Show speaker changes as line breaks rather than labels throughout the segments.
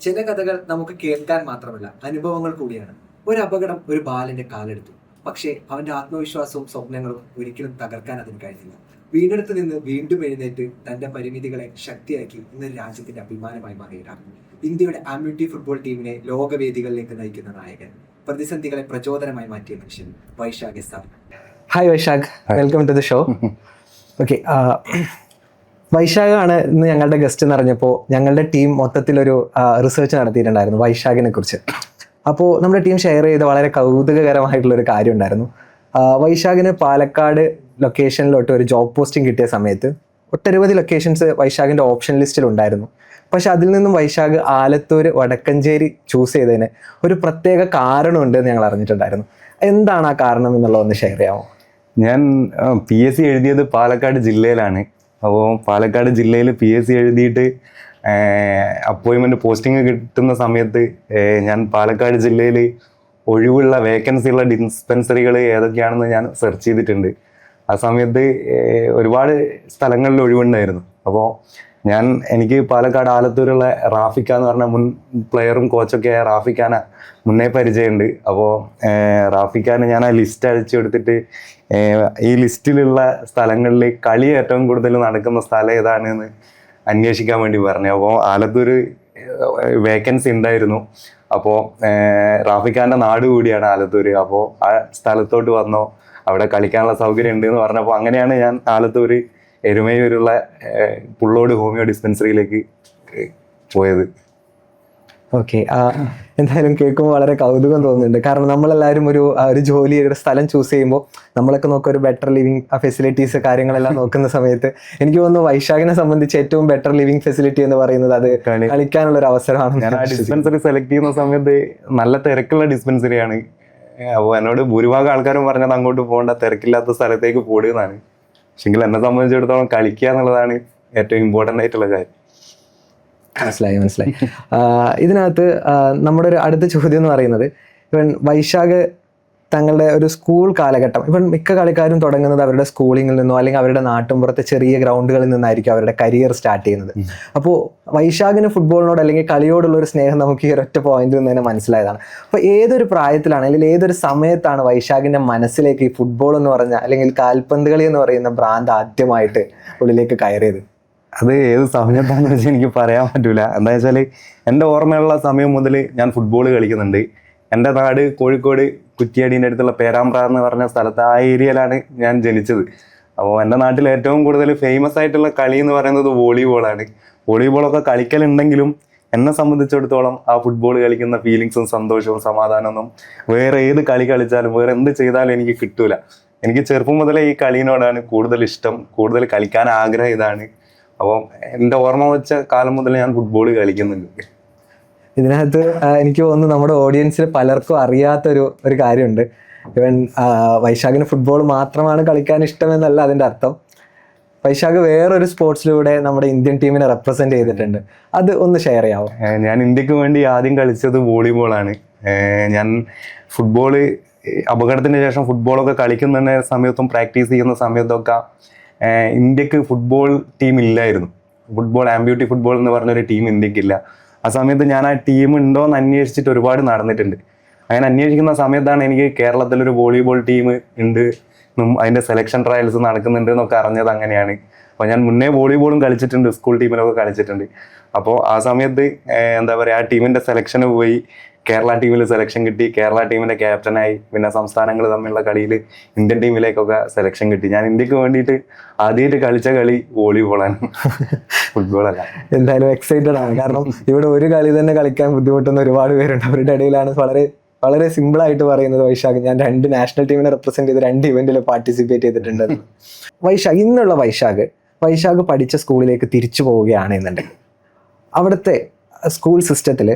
ചില കഥകൾ നമുക്ക് കേൾക്കാൻ മാത്രമല്ല അനുഭവങ്ങൾ കൂടിയാണ്. ഒരു അപകടം ഒരു ബാലന്റെ കാലെടുത്തു. പക്ഷേ അവന്റെ ആത്മവിശ്വാസവും സ്വപ്നങ്ങളും ഒരിക്കലും തകർക്കാൻ അതിന് കഴിഞ്ഞില്ല. വീണ്ടെടുത്ത് നിന്ന് വീണ്ടും എഴുന്നേറ്റ് തന്റെ പരിമിതികളെ ശക്തിയാക്കി ഇന്ന് രാജ്യത്തിന്റെ അഭിമാനമായി മാറിയിട്ടാണ് ഇന്ത്യയുടെ ആംബ്യൂട്ടി ഫുട്ബോൾ ടീമിനെ ലോകവേദികളിലേക്ക് നയിക്കുന്ന നായകൻ, പ്രതിസന്ധികളെ പ്രചോദനമായി മാറ്റിയ മനുഷ്യൻ Vaishakh sir. Hi Vaishakh, welcome to the show. Okay, വൈശാഖാണ് ഇന്ന് ഞങ്ങളുടെ ഗസ്റ്റ് എന്ന് പറഞ്ഞപ്പോൾ ഞങ്ങളുടെ ടീം മൊത്തത്തിലൊരു റിസർച്ച് നടത്തിയിട്ടുണ്ടായിരുന്നു വൈശാഖിനെ കുറിച്ച്. അപ്പോൾ നമ്മുടെ ടീം ഷെയർ ചെയ്ത വളരെ കൗതുകകരമായിട്ടുള്ളൊരു കാര്യം ഉണ്ടായിരുന്നു. വൈശാഖിന് പാലക്കാട് ലൊക്കേഷനിലോട്ട് ഒരു ജോബ് പോസ്റ്റിംഗ് കിട്ടിയ സമയത്ത് ഒട്ടനവധി ലൊക്കേഷൻസ് വൈശാഖിൻ്റെ ഓപ്ഷൻ ലിസ്റ്റിൽ ഉണ്ടായിരുന്നു. പക്ഷെ അതിൽ നിന്നും വൈശാഖ് ആലത്തൂർ വടക്കഞ്ചേരി ചൂസ് ചെയ്തതിന് ഒരു പ്രത്യേക കാരണമുണ്ട് എന്ന് ഞങ്ങൾ അറിഞ്ഞിട്ടുണ്ടായിരുന്നു. എന്താണ് ആ കാരണം എന്നുള്ളതൊന്ന് ഷെയർ ചെയ്യാമോ?
ഞാൻ PSC എഴുതിയത് പാലക്കാട് ജില്ലയിലാണ്. അപ്പോൾ പാലക്കാട് ജില്ലയിൽ PSC എഴുതിയിട്ട് അപ്പോയിൻമെൻറ്റ് പോസ്റ്റിംഗ് കിട്ടുന്ന സമയത്ത് ഞാൻ പാലക്കാട് ജില്ലയിൽ ഒഴിവുള്ള വേക്കൻസി ഉള്ള ഡിസ്പെൻസറികൾ ഏതൊക്കെയാണെന്ന് ഞാൻ സെർച്ച് ചെയ്തിട്ടുണ്ട്. ആ സമയത്ത് ഒരുപാട് സ്ഥലങ്ങളിൽ ഒഴിവുണ്ടായിരുന്നു. അപ്പോൾ എനിക്ക് പാലക്കാട് ആലത്തൂരുള്ള റാഫിക്ക എന്ന് പറഞ്ഞ മുൻ പ്ലെയറും കോച്ചൊക്കെ ആയ റാഫിക്കാനെ മുന്നേ പരിചയമുണ്ട്. അപ്പോൾ റാഫിക്കാനെ ഞാൻ ആ ലിസ്റ്റ് അയച്ചു കൊടുത്തിട്ട് ഈ ലിസ്റ്റിലുള്ള സ്ഥലങ്ങളിൽ കളി ഏറ്റവും കൂടുതൽ നടക്കുന്ന സ്ഥലം ഏതാണെന്ന് അന്വേഷിക്കാൻ വേണ്ടി പറഞ്ഞു. അപ്പോൾ ആലത്തൂർ വേക്കൻസി ഉണ്ടായിരുന്നു. അപ്പോൾ റാഫിക്കാൻ്റെ നാട് കൂടിയാണ് ആലത്തൂർ. അപ്പോൾ ആ സ്ഥലത്തോട്ട് വന്നോ, അവിടെ കളിക്കാനുള്ള സൗകര്യം ഉണ്ട് എന്ന് പറഞ്ഞപ്പോൾ അങ്ങനെയാണ് ഞാൻ ആലത്തൂർ എരുമയൂരുള്ള പുള്ളോട് ഹോമിയോ ഡിസ്പെൻസറിയിലേക്ക് പോയത്.
ഓക്കെ, എന്തായാലും കേൾക്കുമ്പോൾ വളരെ കൗതുകം തോന്നുന്നുണ്ട്. കാരണം നമ്മളെല്ലാവരും ഒരു ജോലിയുടെ സ്ഥലം ചൂസ് ചെയ്യുമ്പോൾ നമ്മളൊക്കെ നോക്കുക ഒരു ബെറ്റർ ലിവിങ് ഫെസിലിറ്റീസ് കാര്യങ്ങളെല്ലാം നോക്കുന്ന സമയത്ത് എനിക്ക് തോന്നുന്നു വൈശാഖിനെ സംബന്ധിച്ച് ഏറ്റവും ബെറ്റർ ലിവിങ് ഫെസിലിറ്റി എന്ന് പറയുന്നത് അത് കളിക്കാനുള്ള ഒരു അവസരമാണ്.
ഞാൻ ആ ഡിസ്പെൻസറി സെലക്ട് ചെയ്യുന്ന സമയത്ത് നല്ല തിരക്കുള്ള ഡിസ്പെൻസറിയാണ്. അപ്പോൾ എന്നോട് ഭൂരിഭാഗം ആൾക്കാരും പറഞ്ഞത് അങ്ങോട്ട് പോകേണ്ട, തിരക്കില്ലാത്ത സ്ഥലത്തേക്ക് പോടുന്നതാണ്. പക്ഷെങ്കിൽ എന്നെ സംബന്ധിച്ചിടത്തോളം കളിക്കുക എന്നുള്ളതാണ് ഏറ്റവും ഇമ്പോർട്ടൻ്റ് ആയിട്ടുള്ള കാര്യം.
മനസ്സിലായി. ഇതിനകത്ത് നമ്മുടെ ഒരു അടുത്ത ചോദ്യം എന്ന് പറയുന്നത്, ഇവൻ വൈശാഖ് തങ്ങളുടെ ഒരു സ്കൂൾ കാലഘട്ടം, ഇപ്പം മിക്ക കളിക്കാരും തുടങ്ങുന്നത് അവരുടെ സ്കൂളിങ്ങിൽ നിന്നോ അല്ലെങ്കിൽ അവരുടെ നാട്ടിൻപുറത്തെ ചെറിയ ഗ്രൗണ്ടുകളിൽ നിന്നായിരിക്കും അവരുടെ കരിയർ സ്റ്റാർട്ട് ചെയ്യുന്നത്. അപ്പോൾ വൈശാഖിന് ഫുട്ബോളിനോട് അല്ലെങ്കിൽ കളിയോടുള്ള ഒരു സ്നേഹം നമുക്ക് ഈ ഒരൊറ്റ പോയിന്റിൽ നിന്ന് തന്നെ മനസ്സിലായതാണ്. അപ്പോൾ ഏതൊരു പ്രായത്തിലാണ് അല്ലെങ്കിൽ ഏതൊരു സമയത്താണ് വൈശാഖിൻ്റെ മനസ്സിലേക്ക് ഈ ഫുട്ബോൾ എന്ന് പറഞ്ഞ അല്ലെങ്കിൽ കാൽപന്ത് കളി എന്ന് പറയുന്ന ഭ്രാന്ത് ആദ്യമായിട്ട് ഉള്ളിലേക്ക് കയറിയത്?
അത് ഏത് സമയത്താണെന്ന് വെച്ചാൽ എനിക്ക് പറയാൻ പറ്റൂല. എന്താ വെച്ചാൽ എൻ്റെ ഓർമ്മയുള്ള സമയം മുതൽ ഞാൻ ഫുട്ബോൾ കളിക്കുന്നുണ്ട്. എൻ്റെ നാട് കോഴിക്കോട് കുറ്റിയാടീൻ്റെ അടുത്തുള്ള പേരാമ്പ്ര എന്ന് പറഞ്ഞ സ്ഥലത്ത്, ആ ഏരിയയിലാണ് ഞാൻ ജനിച്ചത്. അപ്പോൾ എൻ്റെ നാട്ടിൽ ഏറ്റവും കൂടുതൽ ഫേമസ് ആയിട്ടുള്ള കളി എന്ന് പറയുന്നത് വോളിബോളാണ്. വോളിബോളൊക്കെ കളിക്കലുണ്ടെങ്കിലും എന്നെ സംബന്ധിച്ചിടത്തോളം ആ ഫുട്ബോൾ കളിക്കുന്ന ഫീലിങ്സും സന്തോഷവും സമാധാനമൊന്നും വേറെ ഏത് കളി കളിച്ചാലും വേറെ എന്ത് ചെയ്താലും എനിക്ക് കിട്ടൂല. എനിക്ക് ചെറുപ്പം മുതലേ ഈ കളീനോടാണ് കൂടുതൽ ഇഷ്ടം, കൂടുതൽ കളിക്കാൻ ആഗ്രഹം ഇതാണ്. അപ്പോൾ എൻ്റെ ഓർമ്മ വെച്ച കാലം മുതൽ ഞാൻ ഫുട്ബോൾ കളിക്കുന്നുണ്ട്.
ഇതിനകത്ത് എനിക്ക് തോന്നുന്നു നമ്മുടെ ഓഡിയൻസിൽ പലർക്കും അറിയാത്തൊരു കാര്യമുണ്ട്. ഇവൻ വൈശാഖിന് ഫുട്ബോൾ മാത്രമാണ് കളിക്കാൻ ഇഷ്ടമെന്നല്ല അതിൻ്റെ അർത്ഥം. വൈശാഖ് വേറൊരു സ്പോർട്സിലൂടെ നമ്മുടെ ഇന്ത്യൻ ടീമിനെ റെപ്രസെന്റ് ചെയ്തിട്ടുണ്ട്. അത് ഒന്ന് ഷെയർ ചെയ്യാമോ?
ഞാൻ ഇന്ത്യക്ക് വേണ്ടി ആദ്യം കളിച്ചത് വോളിബോളാണ്. ഞാൻ ഫുട്ബോള് അപകടത്തിന് ശേഷം ഫുട്ബോളൊക്കെ കളിക്കുന്ന സമയത്തും പ്രാക്ടീസ് ചെയ്യുന്ന സമയത്തൊക്കെ ഇന്ത്യക്ക് ഫുട്ബോൾ ടീം ഇല്ലായിരുന്നു. ഫുട്ബോൾ ആംബ്യൂട്ടി ഫുട്ബോൾ എന്ന് പറഞ്ഞൊരു ടീം ഇന്ത്യക്കില്ല. ആ സമയത്ത് ഞാൻ ആ ടീം ഉണ്ടോ എന്ന് അന്വേഷിച്ചിട്ട് ഒരുപാട് നടന്നിട്ടുണ്ട്. അങ്ങനെ അന്വേഷിക്കുന്ന സമയത്താണ് എനിക്ക് കേരളത്തിലൊരു വോളിബോൾ ടീം ഉണ്ട്, അതിൻ്റെ സെലക്ഷൻ ട്രയൽസ് നടക്കുന്നുണ്ട് എന്നൊക്കെ അറിഞ്ഞത്. അങ്ങനെയാണ്. അപ്പോൾ ഞാൻ മുന്നേ വോളിബോളും കളിച്ചിട്ടുണ്ട്, സ്കൂൾ ടീമിലൊക്കെ കളിച്ചിട്ടുണ്ട്. അപ്പോൾ ആ സമയത്ത് എന്താ പറയുക, ആ ടീമിൻ്റെ സെലക്ഷന് പോയി, കേരള ടീമിൽ സെലക്ഷൻ കിട്ടി, കേരള ടീമിൻ്റെ ക്യാപ്റ്റനായി. പിന്നെ സംസ്ഥാനങ്ങൾ തമ്മിലുള്ള കളിയിൽ ഇന്ത്യൻ ടീമിലേക്കൊക്കെ സെലക്ഷൻ കിട്ടി. ഞാൻ ഇന്ത്യക്ക് വേണ്ടിയിട്ട് ആദ്യമായിട്ട് കളിച്ച കളി വോളിബോളാണ്, ഫുട്ബോളല്ല.
എന്തായാലും എക്സൈറ്റഡ് ആണ്. കാരണം ഇവിടെ ഒരു കളി തന്നെ കളിക്കാൻ ബുദ്ധിമുട്ടുന്ന ഒരുപാട് പേരുണ്ട്. അവരുടെ ഇടയിലാണ് വളരെ സിമ്പിളായിട്ട് പറയുന്നത് വൈശാഖ് ഞാൻ 2 നാഷണൽ ടീമിനെ റെപ്രസെന്റ് ചെയ്ത് 2 ഇവന്റിൽ പാർട്ടിസിപ്പേറ്റ് ചെയ്തിട്ടുണ്ട്. വൈശാഖ് ഇന്നുള്ള വൈശാഖ് പഠിച്ച സ്കൂളിലേക്ക് തിരിച്ചു പോവുകയാണെന്നുണ്ടെങ്കിൽ അവിടുത്തെ സ്കൂൾ സിസ്റ്റത്തിൽ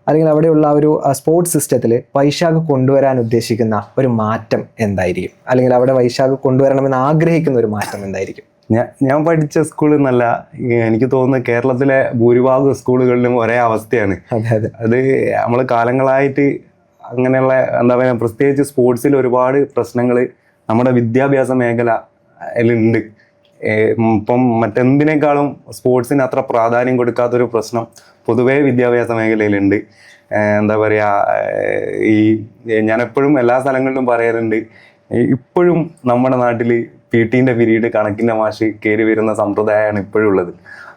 അല്ലെങ്കിൽ അവിടെയുള്ള ഒരു സ്പോർട്സ് സിസ്റ്റത്തിൽ വൈശാഖ് കൊണ്ടുവരാൻ ഉദ്ദേശിക്കുന്ന ഒരു മാറ്റം എന്തായിരിക്കും? അല്ലെങ്കിൽ അവിടെ വൈശാഖ് കൊണ്ടുവരണമെന്ന് ആഗ്രഹിക്കുന്ന ഒരു മാറ്റം എന്തായിരിക്കും?
ഞാൻ പഠിച്ച സ്കൂളിൽ നിന്നല്ല, എനിക്ക് തോന്നുന്നു കേരളത്തിലെ ഭൂരിഭാഗം സ്കൂളുകളിലും ഒരേ അവസ്ഥയാണ്. അത് നമ്മൾ കാലങ്ങളായിട്ട് അങ്ങനെയുള്ള എന്താ പറയുക, പ്രത്യേകിച്ച് സ്പോർട്സിൽ ഒരുപാട് പ്രശ്നങ്ങൾ നമ്മുടെ വിദ്യാഭ്യാസ മേഖല ഉണ്ട്. ഇപ്പം മറ്റെന്തിനേക്കാളും സ്പോർട്സിന് അത്ര പ്രാധാന്യം കൊടുക്കാത്തൊരു പ്രശ്നം പൊതുവേ വിദ്യാഭ്യാസ മേഖലയിലുണ്ട്. എന്താ പറയുക, ഞാൻ എപ്പോഴും എല്ലാ സ്ഥലങ്ങളിലും പറയാറുണ്ട്, ഇപ്പോഴും നമ്മുടെ നാട്ടിൽ PT പീരീഡ് കണക്കിൻ്റെ മാഷ് കയറി വരുന്ന സമ്പ്രദായമാണ് ഇപ്പോഴും ഉള്ളത്.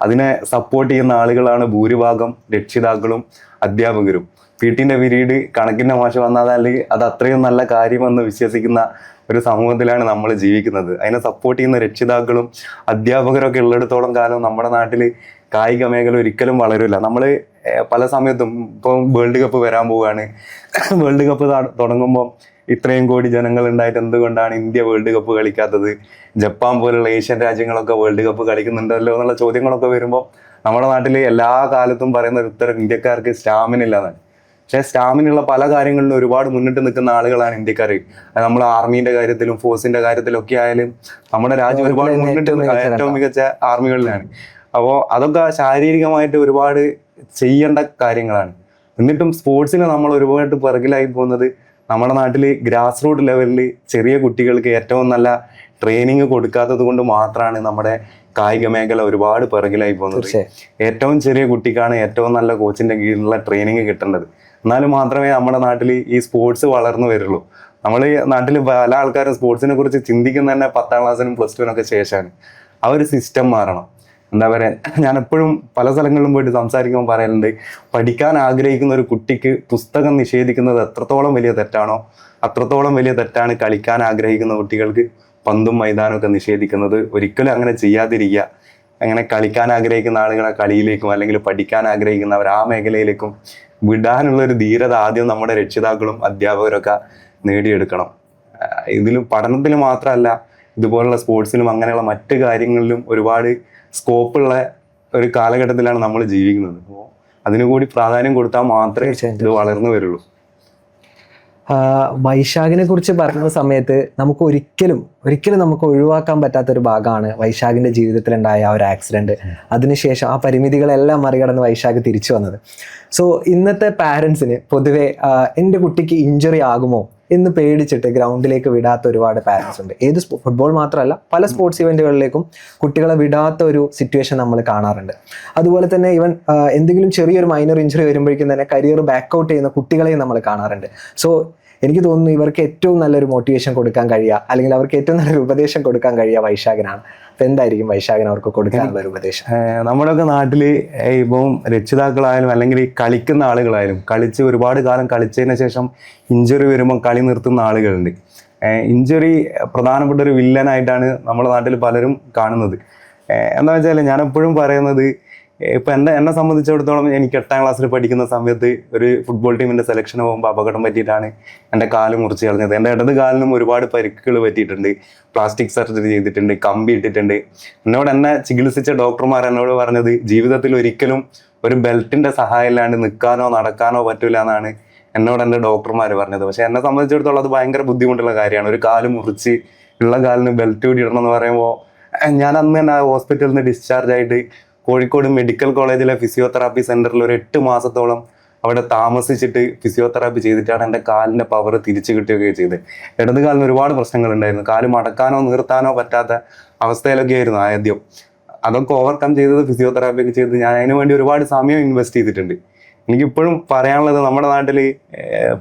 അതിനെ സപ്പോർട്ട് ചെയ്യുന്ന ആളുകളാണ് ഭൂരിഭാഗം രക്ഷിതാക്കളും അധ്യാപകരും. PT പീരീഡ് കണക്കിൻ്റെ മാഷ് വന്നാൽ അത് അത്രയും നല്ല കാര്യമെന്ന് വിശ്വസിക്കുന്ന ഒരു സമൂഹത്തിലാണ് നമ്മൾ ജീവിക്കുന്നത്. അതിനെ സപ്പോർട്ട് ചെയ്യുന്ന രക്ഷിതാക്കളും അധ്യാപകരൊക്കെ ഉള്ളിടത്തോളം കാലം നമ്മുടെ നാട്ടിൽ കായിക മേഖല ഒരിക്കലും വളരില്ല. നമ്മൾ പല സമയത്തും ഇപ്പം വേൾഡ് കപ്പ് വരാൻ പോവുകയാണ്. വേൾഡ് കപ്പ് തുടങ്ങുമ്പോൾ ഇത്രയും കോടി ജനങ്ങൾ ഉണ്ടായിട്ട് എന്തുകൊണ്ടാണ് ഇന്ത്യ വേൾഡ് കപ്പ് കളിക്കാത്തത്? ജപ്പാൻ പോലുള്ള ഏഷ്യൻ രാജ്യങ്ങളൊക്കെ വേൾഡ് കപ്പ് കളിക്കുന്നുണ്ടല്ലോ എന്നുള്ള ചോദ്യങ്ങളൊക്കെ വരുമ്പോൾ നമ്മുടെ നാട്ടിൽ എല്ലാ കാലത്തും പറയുന്ന ഒരു ഉത്തരം ഇന്ത്യക്കാർക്ക് സ്റ്റാമിന ഇല്ലാന്നാണ്. പക്ഷേ സ്റ്റാമിനുള്ള പല കാര്യങ്ങളിലും ഒരുപാട് മുന്നിട്ട് നിൽക്കുന്ന ആളുകളാണ് ഇന്ത്യക്കാർ. നമ്മൾ ആർമീൻ്റെ കാര്യത്തിലും ഫോഴ്സിൻ്റെ കാര്യത്തിലും ഒക്കെ ആയാലും നമ്മുടെ രാജ്യം ഒരുപാട് മുന്നിട്ട് ഏറ്റവും മികച്ച ആർമികളിലാണ്. അപ്പോൾ അതൊക്കെ ശാരീരികമായിട്ട് ഒരുപാട് ചെയ്യേണ്ട കാര്യങ്ങളാണ്. എന്നിട്ടും സ്പോർട്സിന് നമ്മൾ ഒരുപാട് പിറകിലായി പോകുന്നത് നമ്മുടെ നാട്ടിൽ ഗ്രാസ് റൂട്ട് ലെവലിൽ ചെറിയ കുട്ടികൾക്ക് ഏറ്റവും നല്ല ട്രെയിനിങ് കൊടുക്കാത്തത് കൊണ്ട് മാത്രമാണ് നമ്മുടെ കായിക മേഖല ഒരുപാട് പിറകിലായി പോകുന്നത്. ഏറ്റവും ചെറിയ കുട്ടിക്കാണ് ഏറ്റവും നല്ല കോച്ചിൻ്റെ കീഴിലുള്ള ട്രെയിനിങ് കിട്ടേണ്ടത്. എന്നാൽ മാത്രമേ നമ്മുടെ നാട്ടിൽ ഈ സ്പോർട്സ് വളർന്നു വരുള്ളൂ. നമ്മൾ നാട്ടിൽ പല ആൾക്കാരും സ്പോർട്സിനെ കുറിച്ച് ചിന്തിക്കുന്ന തന്നെ 10ാം ക്ലാസ്സിനും +2 ശേഷമാണ്. ആ ഒരു സിസ്റ്റം മാറണം. എന്താ പറയുക, ഞാൻ എപ്പോഴും പല സ്ഥലങ്ങളിലും പോയിട്ട് സംസാരിക്കുമ്പോൾ പറയലുണ്ട്, പഠിക്കാൻ ആഗ്രഹിക്കുന്ന ഒരു കുട്ടിക്ക് പുസ്തകം നിഷേധിക്കുന്നത് എത്രത്തോളം വലിയ തെറ്റാണോ അത്രത്തോളം വലിയ തെറ്റാണ് കളിക്കാൻ ആഗ്രഹിക്കുന്ന കുട്ടികൾക്ക് പന്തും മൈതാനമൊക്കെ നിഷേധിക്കുന്നത്. ഒരിക്കലും അങ്ങനെ ചെയ്യാതിരിക്കുക. അങ്ങനെ കളിക്കാൻ ആഗ്രഹിക്കുന്ന ആളുകളെ കളിയിലേക്കും അല്ലെങ്കിൽ പഠിക്കാൻ ആഗ്രഹിക്കുന്നവർ ആ മേഖലയിലേക്കും വിടാനുള്ളൊരു ധീരത ആദ്യം നമ്മുടെ രക്ഷിതാക്കളും അധ്യാപകരൊക്കെ നേടിയെടുക്കണം. ഇതിലും പഠനത്തിൽ മാത്രമല്ല, ഇതുപോലുള്ള സ്പോർട്സിലും അങ്ങനെയുള്ള മറ്റു കാര്യങ്ങളിലും ഒരുപാട് സ്കോപ്പുള്ള ഒരു കാലഘട്ടത്തിലാണ് നമ്മൾ ജീവിക്കുന്നത്. അപ്പോൾ അതിനുകൂടി പ്രാധാന്യം കൊടുത്താൽ മാത്രമേ ഇത് വളർന്നു വരുള്ളൂ.
വൈശാഖിനെ കുറിച്ച് പറയുന്ന സമയത്ത് നമുക്ക് ഒരിക്കലും നമുക്ക് ഒഴിവാക്കാൻ പറ്റാത്തൊരു ഭാഗമാണ് വൈശാഖിൻ്റെ ജീവിതത്തിലുണ്ടായ ആ ഒരു ആക്സിഡൻറ്റ്. അതിനുശേഷം ആ പരിമിതികളെല്ലാം മറികടന്ന് വൈശാഖ് തിരിച്ചു വന്നത്. സോ ഇന്നത്തെ പാരൻസിന് പൊതുവെ എൻ്റെ കുട്ടിക്ക് ഇഞ്ചുറി ആകുമോ എന്ന് പേടിച്ചിട്ട് ഗ്രൗണ്ടിലേക്ക് വിടാത്ത ഒരുപാട് പാരൻസ് ഉണ്ട്. ഏത് ഫുട്ബോൾ മാത്രമല്ല, പല സ്പോർട്സ് ഇവൻറ്റുകളിലേക്കും കുട്ടികളെ വിടാത്ത ഒരു സിറ്റുവേഷൻ നമ്മൾ കാണാറുണ്ട്. അതുപോലെ തന്നെ ഈവൻ എന്തെങ്കിലും ചെറിയൊരു മൈനർ ഇഞ്ചുറി വരുമ്പോഴേക്കും തന്നെ കരിയർ ബാക്ക് ഔട്ട് ചെയ്യുന്ന കുട്ടികളെയും നമ്മൾ കാണാറുണ്ട്. സോ എനിക്ക് തോന്നുന്നു ഇവർക്ക് ഏറ്റവും നല്ലൊരു മോട്ടിവേഷൻ കൊടുക്കാൻ കഴിയുക, അല്ലെങ്കിൽ അവർക്ക് ഏറ്റവും നല്ലൊരു ഉപദേശം കൊടുക്കാൻ കഴിയുക വൈശാഖിനാണ്. അപ്പം എന്തായിരിക്കും വൈശാഖിന് അവർക്ക് കൊടുക്കാനുള്ള ഒരു ഉപദേശം?
നമ്മുടെയൊക്കെ നാട്ടിൽ ഇപ്പം രക്ഷിതാക്കളായാലും അല്ലെങ്കിൽ കളിക്കുന്ന ആളുകളായാലും കളിച്ച് ഒരുപാട് കാലം കളിച്ചതിന് ശേഷം ഇഞ്ചുറി വരുമ്പോൾ കളി നിർത്തുന്ന ആളുകളുണ്ട്. ഇഞ്ചുറി പ്രധാനപ്പെട്ട ഒരു വില്ലനായിട്ടാണ് നമ്മുടെ നാട്ടിൽ പലരും കാണുന്നത്. എന്താ വെച്ചാൽ ഞാൻ എപ്പോഴും പറയുന്നത്, ഇപ്പം എന്നെ സംബന്ധിച്ചിടത്തോളം എനിക്ക് 8ാം ക്ലാസ്സിൽ പഠിക്കുന്ന സമയത്ത് ഒരു ഫുട്ബോൾ ടീമിൻ്റെ സെലക്ഷന് പോകുമ്പോൾ അപകടം പറ്റിയിട്ടാണ് എൻ്റെ കാല് മുറിച്ച് കളഞ്ഞത്. എൻ്റെ ഇടത് കാലിനും ഒരുപാട് പരിക്കുകൾ പറ്റിയിട്ടുണ്ട്. പ്ലാസ്റ്റിക് സർജറി ചെയ്തിട്ടുണ്ട്, കമ്പി ഇട്ടിട്ടുണ്ട്. എന്നെ ചികിത്സിച്ച ഡോക്ടർമാർ എന്നോട് പറഞ്ഞത് ജീവിതത്തിൽ ഒരിക്കലും ഒരു ബെൽറ്റിൻ്റെ സഹായം ഇല്ലാണ്ട് നിൽക്കാനോ നടക്കാനോ പറ്റില്ല എന്നാണ് എന്നോട് എൻ്റെ ഡോക്ടർമാർ പറഞ്ഞത്. പക്ഷേ എന്നെ സംബന്ധിച്ചിടത്തോളം അത് ഭയങ്കര ബുദ്ധിമുട്ടുള്ള കാര്യമാണ്. ഒരു കാല് മുറിച്ച് ഉള്ള കാലിന് ബെൽറ്റ് കൂടി ഇടണം എന്ന് പറയുമ്പോൾ ഞാൻ അന്ന് തന്നെ ഹോസ്പിറ്റലിൽ നിന്ന് ഡിസ്ചാർജ് ആയിട്ട് കോഴിക്കോട് മെഡിക്കൽ കോളേജിലെ ഫിസിയോതെറാപ്പി സെൻറ്ററിൽ ഒരു 8 മാസത്തോളം അവിടെ താമസിച്ചിട്ട് ഫിസിയോതെറാപ്പി ചെയ്തിട്ടാണ് എൻ്റെ കാലിൻ്റെ പവർ തിരിച്ചു കിട്ടുകയൊക്കെ ചെയ്തത്. ഇടത് കാലിന് ഒരുപാട് പ്രശ്നങ്ങളുണ്ടായിരുന്നു. കാല് മടക്കാനോ നിർത്താനോ പറ്റാത്ത അവസ്ഥയിലൊക്കെ ആയിരുന്നു ആദ്യം. അതൊക്കെ ഓവർകം ചെയ്തത് ഫിസിയോതെറാപ്പി ഒക്കെ ചെയ്ത് ഞാൻ അതിനു വേണ്ടി ഒരുപാട് സമയം ഇൻവെസ്റ്റ് ചെയ്തിട്ടുണ്ട്. എനിക്കിപ്പോഴും പറയാനുള്ളത്, നമ്മുടെ നാട്ടിൽ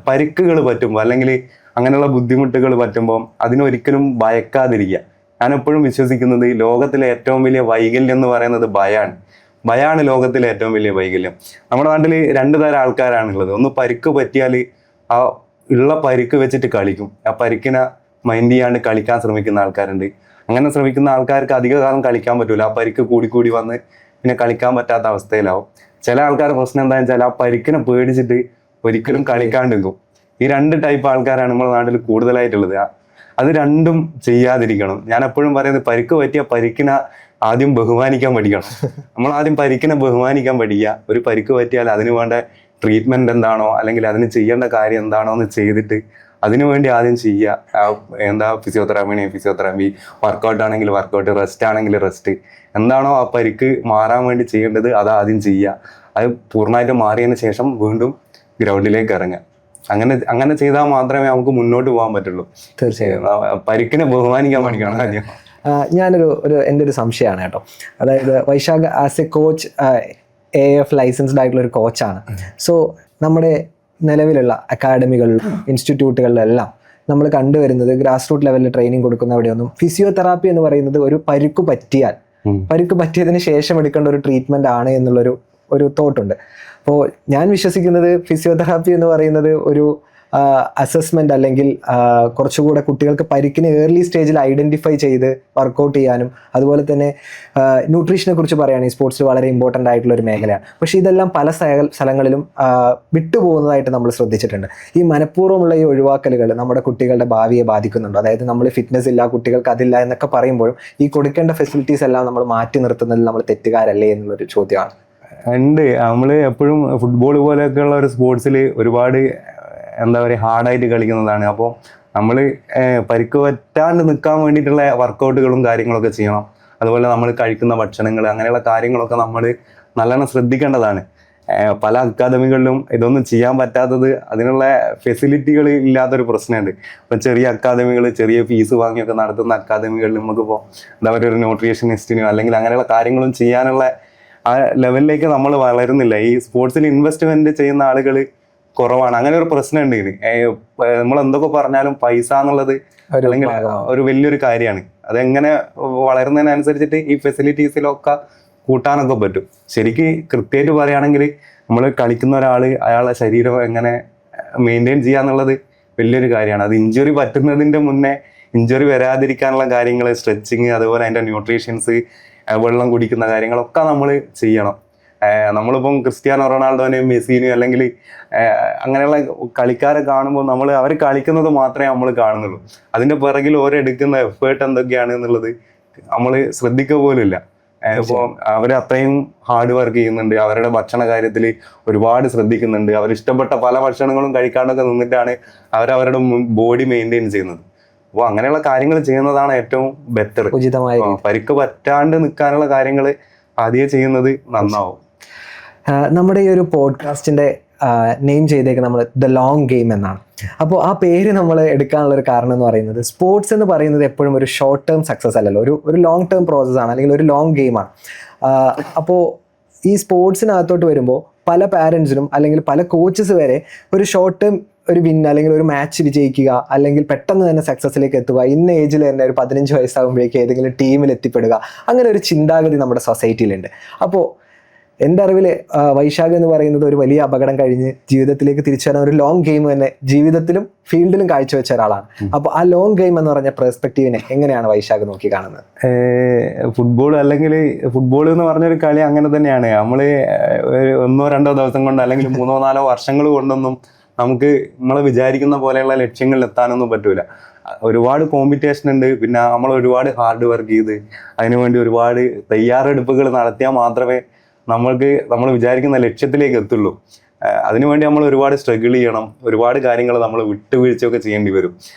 പരിക്കുകൾ പറ്റുമ്പോൾ അല്ലെങ്കിൽ അങ്ങനെയുള്ള ബുദ്ധിമുട്ടുകൾ പറ്റുമ്പോൾ അതിനൊരിക്കലും ഭയക്കാതിരിക്കുക. ഞാൻ എപ്പോഴും വിശ്വസിക്കുന്നത് ലോകത്തിലെ ഏറ്റവും വലിയ വൈകല്യം എന്ന് പറയുന്നത് ഭയമാണ് ലോകത്തിലെ ഏറ്റവും വലിയ വൈകല്യം. നമ്മുടെ നാട്ടിൽ 2 തരം ആൾക്കാരാണുള്ളത്. ഒന്ന് പരിക്ക് പറ്റിയാൽ ആ ഉള്ള പരിക്ക് വെച്ചിട്ട് കളിക്കും, ആ പരിക്കിനെ മൈൻഡ് ചെയ്യാണ്ട് കളിക്കാൻ ശ്രമിക്കുന്ന ആൾക്കാരുണ്ട്. അങ്ങനെ ശ്രമിക്കുന്ന ആൾക്കാർക്ക് അധികകാലം കളിക്കാൻ പറ്റൂല. ആ പരിക്ക് കൂടി വന്ന് പിന്നെ കളിക്കാൻ പറ്റാത്ത അവസ്ഥയിലാവും. ചില ആൾക്കാരുടെ പ്രശ്നം എന്താണെന്ന് വെച്ചാൽ ആ പരിക്കിനെ പേടിച്ചിട്ട് ഒരിക്കലും കളിക്കാണ്ടിരിക്കും. ഈ 2 ടൈപ്പ് ആൾക്കാരാണ് നമ്മുടെ നാട്ടിൽ കൂടുതലായിട്ടുള്ളത്. അത് രണ്ടും ചെയ്യാതിരിക്കണം. ഞാൻ എപ്പോഴും പറയുന്നത്, പരിക്ക് പറ്റിയ പരിക്കിനെ ആദ്യം ബഹുമാനിക്കാൻ പഠിക്കണം. നമ്മൾ ആദ്യം പരിക്കിനെ ബഹുമാനിക്കാൻ പഠിക്കുക. ഒരു പരിക്ക് പറ്റിയാൽ അതിന് വേണ്ട ട്രീറ്റ്മെൻറ്റ് എന്താണോ അല്ലെങ്കിൽ അതിന് ചെയ്യേണ്ട കാര്യം എന്താണോ എന്ന് ചെയ്തിട്ട് അതിനുവേണ്ടി ആദ്യം ചെയ്യുക. ഫിസിയോതെറാപ്പി, വർക്കൗട്ട് ആണെങ്കിൽ വർക്കൗട്ട്, റെസ്റ്റ് ആണെങ്കിൽ റെസ്റ്റ്. എന്താണോ ആ പരിക്ക് മാറാൻ വേണ്ടി ചെയ്യേണ്ടത് അത് ആദ്യം ചെയ്യുക. അത് പൂർണ്ണമായിട്ട് മാറിയതിന് ശേഷം വീണ്ടും ഗ്രൗണ്ടിലേക്ക് ഇറങ്ങുക. അങ്ങനെ ചെയ്താൽ മാത്രമേ നമുക്ക് മുന്നോട്ട് പോകാൻ പറ്റുള്ളൂ.
തീർച്ചയായും
പരിക്കിനെ ബഹുമാനിക്കാൻ പഠിക്കണം ആദ്യം.
എൻ്റെ ഒരു സംശയമാണ് കേട്ടോ. അതായത് Vaishakh as a coach, AF licensed ആയിട്ടുള്ള ഒരു കോച്ചാണ്. സോ നമ്മുടെ നിലവിലുള്ള അക്കാഡമികളിലും ഇൻസ്റ്റിറ്റ്യൂട്ടുകളിലും എല്ലാം നമ്മൾ കണ്ടുവരുന്നത് ഗ്രാസ് റൂട്ട് ലെവലിൽ ട്രെയിനിങ് കൊടുക്കുന്ന അവിടെയൊന്നും ഫിസിയോതെറാപ്പി എന്ന് പറയുന്നത് ഒരു പരിക്ക് പറ്റിയതിന് ശേഷം എടുക്കേണ്ട ഒരു ട്രീറ്റ്മെന്റ് ആണ് എന്നുള്ളൊരു തോട്ടുണ്ട്. അപ്പോൾ ഞാൻ വിശ്വസിക്കുന്നത് ഫിസിയോതെറാപ്പി എന്ന് പറയുന്നത് ഒരു അസസ്മെന്റ് അല്ലെങ്കിൽ കുറച്ചുകൂടെ കുട്ടികൾക്ക് പരിക്കിന് ഏർലി സ്റ്റേജിൽ ഐഡന്റിഫൈ ചെയ്ത് വർക്കൗട്ട് ചെയ്യാനും, അതുപോലെ തന്നെ ന്യൂട്രീഷനെ കുറിച്ച് പറയുകയാണെങ്കിൽ സ്പോർട്സിൽ വളരെ ഇമ്പോർട്ടൻ്റ് ആയിട്ടുള്ള ഒരു മേഖലയാണ്. പക്ഷേ ഇതെല്ലാം പല സ്ഥലങ്ങളിലും വിട്ടുപോകുന്നതായിട്ട് നമ്മൾ ശ്രദ്ധിച്ചിട്ടുണ്ട്. ഈ മനഃപൂർവ്വമുള്ള ഈ ഒഴിവാക്കലുകൾ നമ്മുടെ കുട്ടികളുടെ ഭാവിയെ ബാധിക്കുന്നുണ്ടോ? അതായത് നമ്മൾ ഫിറ്റ്നസ് ഇല്ല, കുട്ടികൾക്ക് അതില്ല എന്നൊക്കെ പറയുമ്പോഴും ഈ കൊടുക്കേണ്ട ഫെസിലിറ്റീസ് എല്ലാം നമ്മൾ മാറ്റി നിർത്തുന്നതിൽ നമ്മൾ തെറ്റുകാരല്ലേ എന്നുള്ളൊരു ചോദ്യമാണ്.
ഉണ്ട്. നമ്മൾ എപ്പോഴും ഫുട്ബോൾ പോലെയൊക്കെയുള്ള ഒരു സ്പോർട്സിൽ ഒരുപാട് എന്താ പറയുക ഹാർഡായിട്ട് കളിക്കുന്നതാണ്. അപ്പോൾ നമ്മൾ പരിക്ക് പറ്റാണ്ട് നിൽക്കാൻ വേണ്ടിയിട്ടുള്ള വർക്കൗട്ടുകളും കാര്യങ്ങളൊക്കെ ചെയ്യണം. അതുപോലെ നമ്മൾ കഴിക്കുന്ന ഭക്ഷണങ്ങൾ, അങ്ങനെയുള്ള കാര്യങ്ങളൊക്കെ നമ്മൾ നല്ലോണം ശ്രദ്ധിക്കേണ്ടതാണ്. പല അക്കാദമികളിലും ഇതൊന്നും ചെയ്യാൻ പറ്റാത്തത് അതിനുള്ള ഫെസിലിറ്റികൾ ഇല്ലാത്തൊരു പ്രശ്നമുണ്ട്. ഇപ്പം ചെറിയ അക്കാദമികൾ, ചെറിയ ഫീസ് വാങ്ങിയൊക്കെ നടത്തുന്ന അക്കാദമികളിൽ നമുക്കിപ്പോൾ എന്താ പറയുക ഒരു ന്യൂട്രീഷനിസ്റ്റിനോ അല്ലെങ്കിൽ അങ്ങനെയുള്ള കാര്യങ്ങളും ചെയ്യാനുള്ള ആ ലെവലിലേക്ക് നമ്മൾ വളരുന്നില്ല. ഈ സ്പോർട്സിൽ ഇൻവെസ്റ്റ്മെന്റ് ചെയ്യുന്ന ആളുകൾ കുറവാണ്. അങ്ങനെ ഒരു പ്രശ്നമുണ്ട്. ഇത് നമ്മൾ എന്തൊക്കെ പറഞ്ഞാലും പൈസ എന്നുള്ളത് അല്ലെങ്കിൽ ഒരു വലിയൊരു കാര്യമാണ്. അതെങ്ങനെ വളരുന്നതിനനുസരിച്ചിട്ട് ഈ ഫെസിലിറ്റീസിലൊക്കെ കൂട്ടാനൊക്കെ പറ്റും. ശരിക്ക് കൃത്യമായിട്ട് പറയുകയാണെങ്കിൽ നമ്മൾ കളിക്കുന്ന ഒരാൾ അയാളുടെ ശരീരം എങ്ങനെ മെയിൻറ്റെയിൻ ചെയ്യാന്നുള്ളത് വലിയൊരു കാര്യമാണ്. അത് ഇഞ്ചുറി പറ്റുന്നതിൻ്റെ മുന്നേ ഇഞ്ചുറി വരാതിരിക്കാനുള്ള കാര്യങ്ങൾ, സ്ട്രെച്ചിങ്, അതുപോലെ അതിൻ്റെ ന്യൂട്രീഷൻസ്, വെള്ളം കുടിക്കുന്ന കാര്യങ്ങളൊക്കെ നമ്മൾ ചെയ്യണം. നമ്മളിപ്പം ക്രിസ്ത്യാനോ റൊണാൾഡോനെയും മെസ്സിനെയും അല്ലെങ്കിൽ അങ്ങനെയുള്ള കളിക്കാരെ കാണുമ്പോൾ അവർ കളിക്കുന്നത് മാത്രമേ നമ്മൾ കാണുന്നുള്ളൂ. അതിൻ്റെ പിറകിൽ ഓരെടുക്കുന്ന എഫേർട്ട് എന്തൊക്കെയാണ് എന്നുള്ളത് നമ്മൾ ശ്രദ്ധിക്കുക പോലുമില്ല. ഇപ്പോൾ അവർ അത്രയും ഹാർഡ് വർക്ക് ചെയ്യുന്നുണ്ട്, അവരുടെ ഭക്ഷണ കാര്യത്തിൽ ഒരുപാട് ശ്രദ്ധിക്കുന്നുണ്ട്. അവരിഷ്ടപ്പെട്ട പല ഭക്ഷണങ്ങളും കഴിക്കാണ്ടൊക്കെ നിന്നിട്ടാണ് അവരവരുടെ ബോഡി മെയിൻറ്റെയിൻ ചെയ്യുന്നത്. അപ്പോൾ അങ്ങനെയുള്ള കാര്യങ്ങൾ ചെയ്യുന്നതാണ് ഏറ്റവും ബെറ്റർ. പരിക്ക് പറ്റാണ്ട് നിൽക്കാനുള്ള കാര്യങ്ങൾ ആദ്യം ചെയ്യുന്നത് നന്നാവും.
നമ്മുടെ ഈ ഒരു പോഡ്കാസ്റ്റിന്റെ നെയിം ചെയ്തേക്ക് നമ്മൾ ദ ലോങ് ഗെയിം എന്നാണ്. അപ്പോൾ ആ പേര് നമ്മൾ എടുക്കാനുള്ള ഒരു കാരണം എന്ന് പറയുന്നത് സ്പോർട്സ് എന്ന് പറയുന്നത് എപ്പോഴും ഒരു ഷോർട്ട് ടേം സക്സസ് അല്ലല്ലോ, ഒരു ലോങ് ടേം പ്രോസസ്സാണ്, അല്ലെങ്കിൽ ഒരു ലോങ് ഗെയിമാണ്. അപ്പോൾ ഈ സ്പോർട്സിനകത്തോട്ട് വരുമ്പോൾ പല പാരൻസിനും അല്ലെങ്കിൽ പല കോച്ചസ് വരെ ഒരു ഷോർട്ട് ടേം ഒരു വിൻ അല്ലെങ്കിൽ ഒരു മാച്ച് വിജയിക്കുക അല്ലെങ്കിൽ പെട്ടെന്ന് തന്നെ സക്സസ്സിലേക്ക് എത്തുക, ഇന്ന ഏജിൽ തന്നെ ഒരു 15 വയസ്സാകുമ്പോഴേക്കും ഏതെങ്കിലും ടീമിൽ എത്തിപ്പെടുക, അങ്ങനെ ഒരു ചിന്താഗതി നമ്മുടെ സൊസൈറ്റിയിലുണ്ട്. അപ്പോൾ എൻ്റെ അറിവിൽ വൈശാഖ് എന്ന് പറയുന്നത് ഒരു വലിയ അപകടം കഴിഞ്ഞ് ജീവിതത്തിലേക്ക് തിരിച്ചു വരാൻ ഒരു ലോങ് ഗെയിം തന്നെ ജീവിതത്തിലും ഫീൽഡിലും കാഴ്ചവെച്ച ഒരാളാണ്. അപ്പോൾ ആ ലോങ് ഗെയിം എന്ന് പറഞ്ഞ പെർസ്പെക്റ്റീവിനെ എങ്ങനെയാണ് വൈശാഖ് നോക്കി കാണുന്നത്?
ഫുട്ബോൾ അല്ലെങ്കിൽ ഫുട്ബോൾ എന്ന് പറഞ്ഞൊരു കളി അങ്ങനെ തന്നെയാണ്. നമ്മൾ 1-2 ദിവസം കൊണ്ട് അല്ലെങ്കിൽ 3-4 വർഷങ്ങൾ കൊണ്ടൊന്നും നമുക്ക് നമ്മൾ വിചാരിക്കുന്ന പോലെയുള്ള ലക്ഷ്യങ്ങളിൽ എത്താനൊന്നും പറ്റൂല. ഒരുപാട് കോമ്പറ്റീഷൻ ഉണ്ട്. പിന്നെ നമ്മൾ ഒരുപാട് ഹാർഡ് വർക്ക് ചെയ്ത് അതിനുവേണ്ടി ഒരുപാട് തയ്യാറെടുപ്പുകൾ നടത്തിയാൽ മാത്രമേ നമ്മൾ വിചാരിക്കുന്ന ലക്ഷ്യത്തിലേക്ക് എത്തുള്ളൂ. അതിനുവേണ്ടി നമ്മൾ ഒരുപാട് സ്ട്രഗിൾ ചെയ്യണം. ഒരുപാട് കാര്യങ്ങൾ നമ്മൾ വിട്ടുവീഴ്ചയൊക്കെ ചെയ്യേണ്ടി വരും.